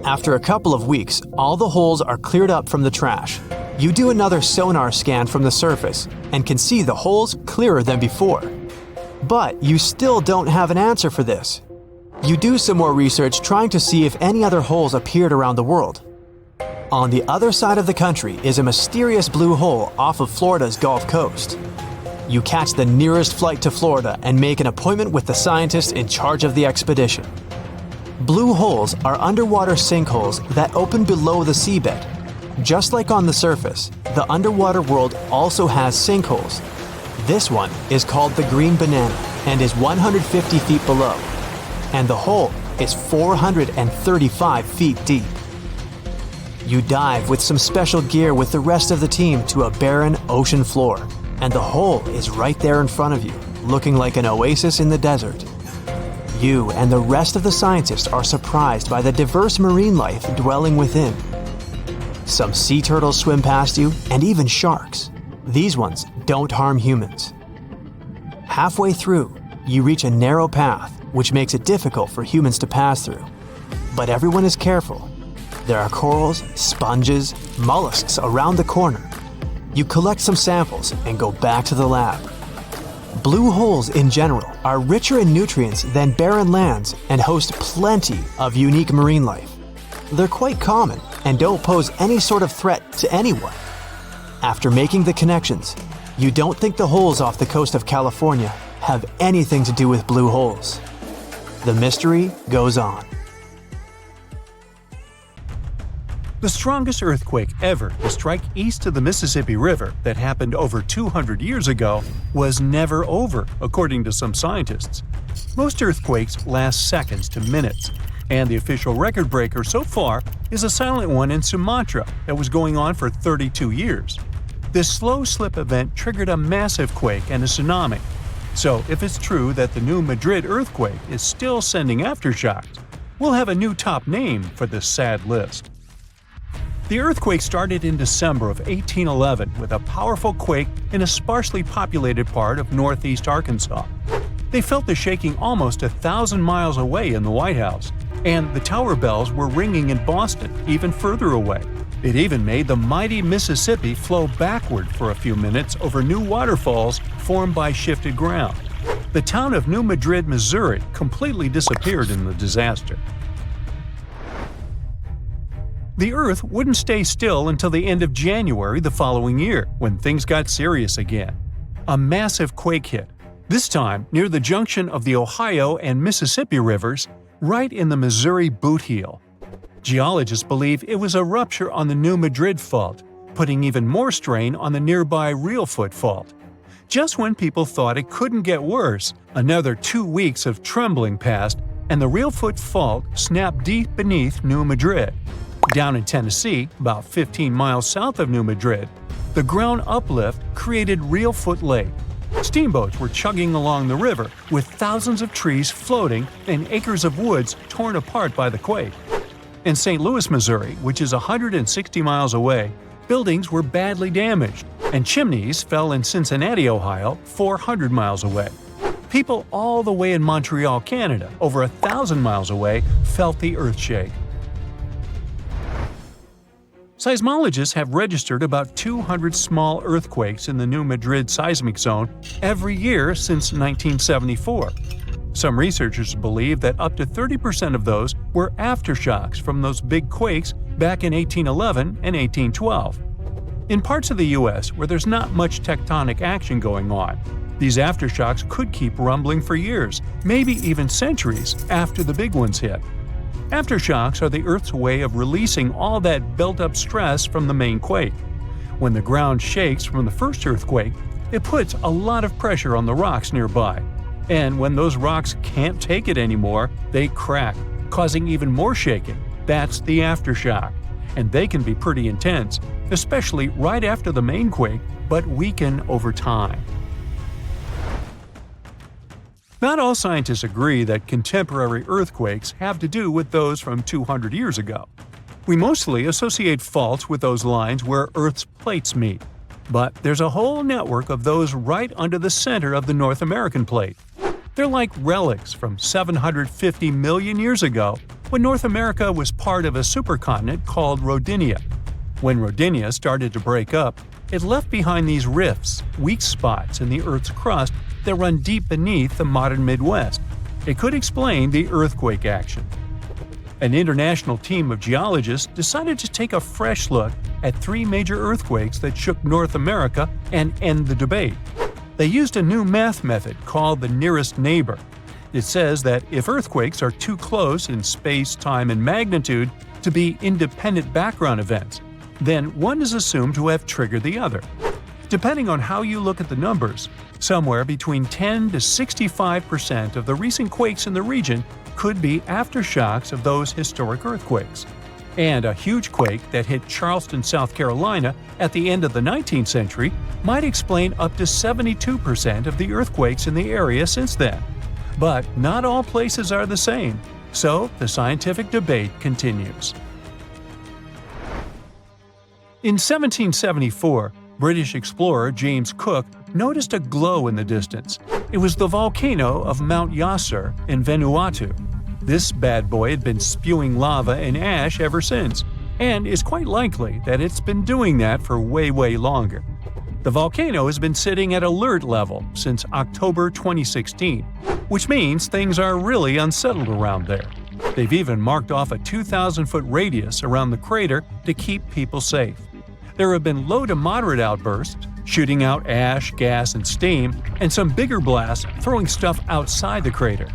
After a couple of weeks, all the holes are cleared up from the trash. You do another sonar scan from the surface and can see the holes clearer than before. But you still don't have an answer for this. You do some more research trying to see if any other holes appeared around the world. On the other side of the country is a mysterious blue hole off of Florida's Gulf Coast. You catch the nearest flight to Florida and make an appointment with the scientists in charge of the expedition. Blue holes are underwater sinkholes that open below the seabed. Just like on the surface, the underwater world also has sinkholes. This one is called the Green Banana and is 150 feet below, and the hole is 435 feet deep. You dive with some special gear with the rest of the team to a barren ocean floor, and the hole is right there in front of you, looking like an oasis in the desert. You and the rest of the scientists are surprised by the diverse marine life dwelling within. Some sea turtles swim past you, and even sharks. These ones don't harm humans. Halfway through, you reach a narrow path, which makes it difficult for humans to pass through. But everyone is careful. There are corals, sponges, mollusks around the corner. You collect some samples and go back to the lab. Blue holes in general are richer in nutrients than barren lands and host plenty of unique marine life. They're quite common and don't pose any sort of threat to anyone. After making the connections, you don't think the holes off the coast of California have anything to do with blue holes. The mystery goes on. The strongest earthquake ever to strike east of the Mississippi River that happened over 200 years ago was never over, according to some scientists. Most earthquakes last seconds to minutes, and the official record breaker so far is a silent one in Sumatra that was going on for 32 years. This slow slip event triggered a massive quake and a tsunami. So if it's true that the New Madrid earthquake is still sending aftershocks, we'll have a new top name for this sad list. The earthquake started in December of 1811 with a powerful quake in a sparsely populated part of northeast Arkansas. They felt the shaking almost 1,000 miles away in the White House, and the tower bells were ringing in Boston, even further away. It even made the mighty Mississippi flow backward for a few minutes over new waterfalls formed by shifted ground. The town of New Madrid, Missouri, completely disappeared in the disaster. The Earth wouldn't stay still until the end of January the following year, when things got serious again. A massive quake hit, this time near the junction of the Ohio and Mississippi rivers, right in the Missouri boot heel. Geologists believe it was a rupture on the New Madrid Fault, putting even more strain on the nearby Reelfoot Fault. Just when people thought it couldn't get worse, another 2 weeks of trembling passed, and the Reelfoot Fault snapped deep beneath New Madrid. Down in Tennessee, about 15 miles south of New Madrid, the ground uplift created Reelfoot Lake. Steamboats were chugging along the river, with thousands of trees floating and acres of woods torn apart by the quake. In St. Louis, Missouri, which is 160 miles away, buildings were badly damaged, and chimneys fell in Cincinnati, Ohio, 400 miles away. People all the way in Montreal, Canada, over 1,000 miles away, felt the earthshake. Seismologists have registered about 200 small earthquakes in the New Madrid seismic zone every year since 1974. Some researchers believe that up to 30% of those were aftershocks from those big quakes back in 1811 and 1812. In parts of the U.S. where there's not much tectonic action going on, these aftershocks could keep rumbling for years, maybe even centuries, after the big ones hit. Aftershocks are the Earth's way of releasing all that built-up stress from the main quake. When the ground shakes from the first earthquake, it puts a lot of pressure on the rocks nearby. And when those rocks can't take it anymore, they crack, causing even more shaking. That's the aftershock. And they can be pretty intense, especially right after the main quake, but weaken over time. Not all scientists agree that contemporary earthquakes have to do with those from 200 years ago. We mostly associate faults with those lines where Earth's plates meet. But there's a whole network of those right under the center of the North American plate. They're like relics from 750 million years ago, when North America was part of a supercontinent called Rodinia. When Rodinia started to break up, it left behind these rifts, weak spots in the Earth's crust that run deep beneath the modern Midwest. It could explain the earthquake action. An international team of geologists decided to take a fresh look at 3 major earthquakes that shook North America and end the debate. They used a new math method called the nearest neighbor. It says that if earthquakes are too close in space, time, and magnitude to be independent background events, then one is assumed to have triggered the other. Depending on how you look at the numbers, somewhere between 10 to 65% of the recent quakes in the region could be aftershocks of those historic earthquakes. And a huge quake that hit Charleston, South Carolina at the end of the 19th century might explain up to 72% of the earthquakes in the area since then. But not all places are the same, so the scientific debate continues. In 1774, British explorer James Cook noticed a glow in the distance. It was the volcano of Mount Yasur in Vanuatu. This bad boy had been spewing lava and ash ever since, and it's quite likely that it's been doing that for way longer. The volcano has been sitting at alert level since October 2016, which means things are really unsettled around there. They've even marked off a 2,000-foot radius around the crater to keep people safe. There have been low to moderate outbursts, shooting out ash, gas, and steam, and some bigger blasts throwing stuff outside the crater.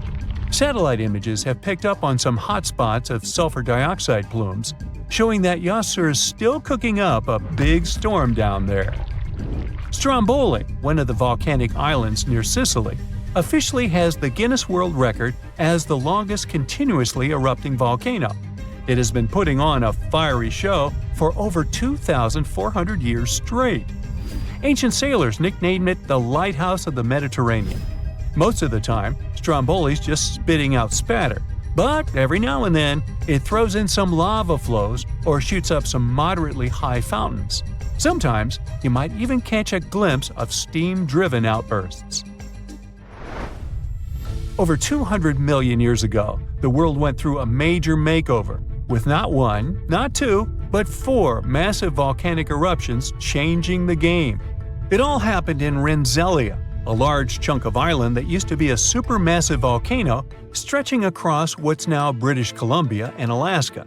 Satellite images have picked up on some hotspots of sulfur dioxide plumes, showing that Yasur is still cooking up a big storm down there. Stromboli, one of the volcanic islands near Sicily, officially has the Guinness World Record as the longest continuously erupting volcano. It has been putting on a fiery show for over 2,400 years straight. Ancient sailors nicknamed it the Lighthouse of the Mediterranean. Most of the time, Stromboli's just spitting out spatter, but every now and then it throws in some lava flows or shoots up some moderately high fountains. Sometimes you might even catch a glimpse of steam-driven outbursts. Over 200 million years ago, the world went through a major makeover, with not one, not two, but 4 massive volcanic eruptions changing the game. It all happened in Rensselaer, a large chunk of island that used to be a supermassive volcano stretching across what's now British Columbia and Alaska.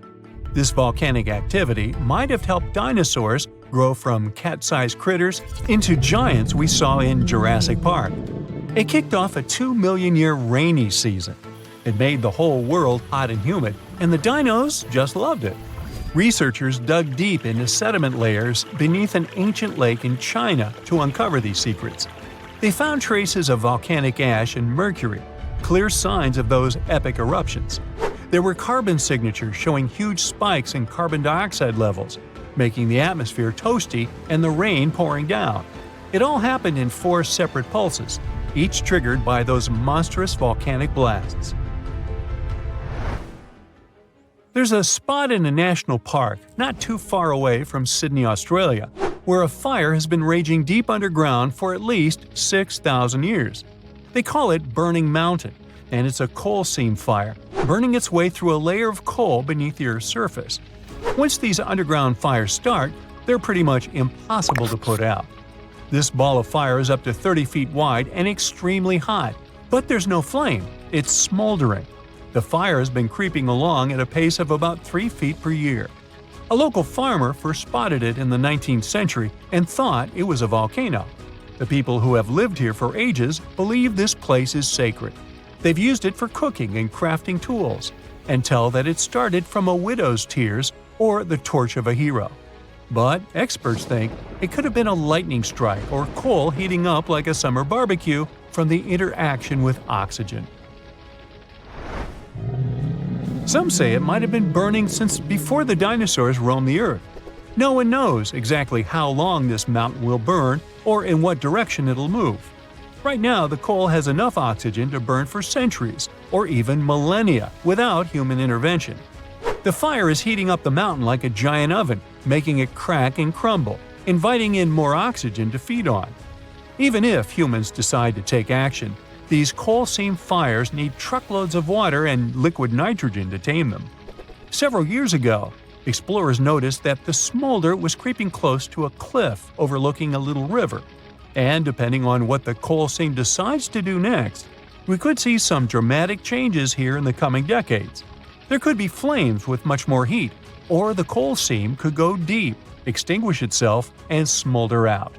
This volcanic activity might have helped dinosaurs grow from cat-sized critters into giants we saw in Jurassic Park. It kicked off a 2-million-year rainy season. It made the whole world hot and humid, and the dinos just loved it. Researchers dug deep into sediment layers beneath an ancient lake in China to uncover these secrets. They found traces of volcanic ash and mercury, clear signs of those epic eruptions. There were carbon signatures showing huge spikes in carbon dioxide levels, making the atmosphere toasty and the rain pouring down. It all happened in 4 separate pulses, each triggered by those monstrous volcanic blasts. There's a spot in a national park not too far away from Sydney, Australia, where a fire has been raging deep underground for at least 6,000 years. They call it Burning Mountain, and it's a coal seam fire, burning its way through a layer of coal beneath the Earth's surface. Once these underground fires start, they're pretty much impossible to put out. This ball of fire is up to 30 feet wide and extremely hot, but there's no flame, it's smoldering. The fire has been creeping along at a pace of about 3 feet per year. A local farmer first spotted it in the 19th century and thought it was a volcano. The people who have lived here for ages believe this place is sacred. They've used it for cooking and crafting tools, and tell that it started from a widow's tears or the torch of a hero. But experts think it could have been a lightning strike or coal heating up like a summer barbecue from the interaction with oxygen. Some say it might have been burning since before the dinosaurs roamed the Earth. No one knows exactly how long this mountain will burn or in what direction it'll move. Right now, the coal has enough oxygen to burn for centuries or even millennia without human intervention. The fire is heating up the mountain like a giant oven, making it crack and crumble, inviting in more oxygen to feed on. Even if humans decide to take action, these coal seam fires need truckloads of water and liquid nitrogen to tame them. Several years ago, explorers noticed that the smolder was creeping close to a cliff overlooking a little river. And depending on what the coal seam decides to do next, we could see some dramatic changes here in the coming decades. There could be flames with much more heat, or the coal seam could go deep, extinguish itself, and smolder out.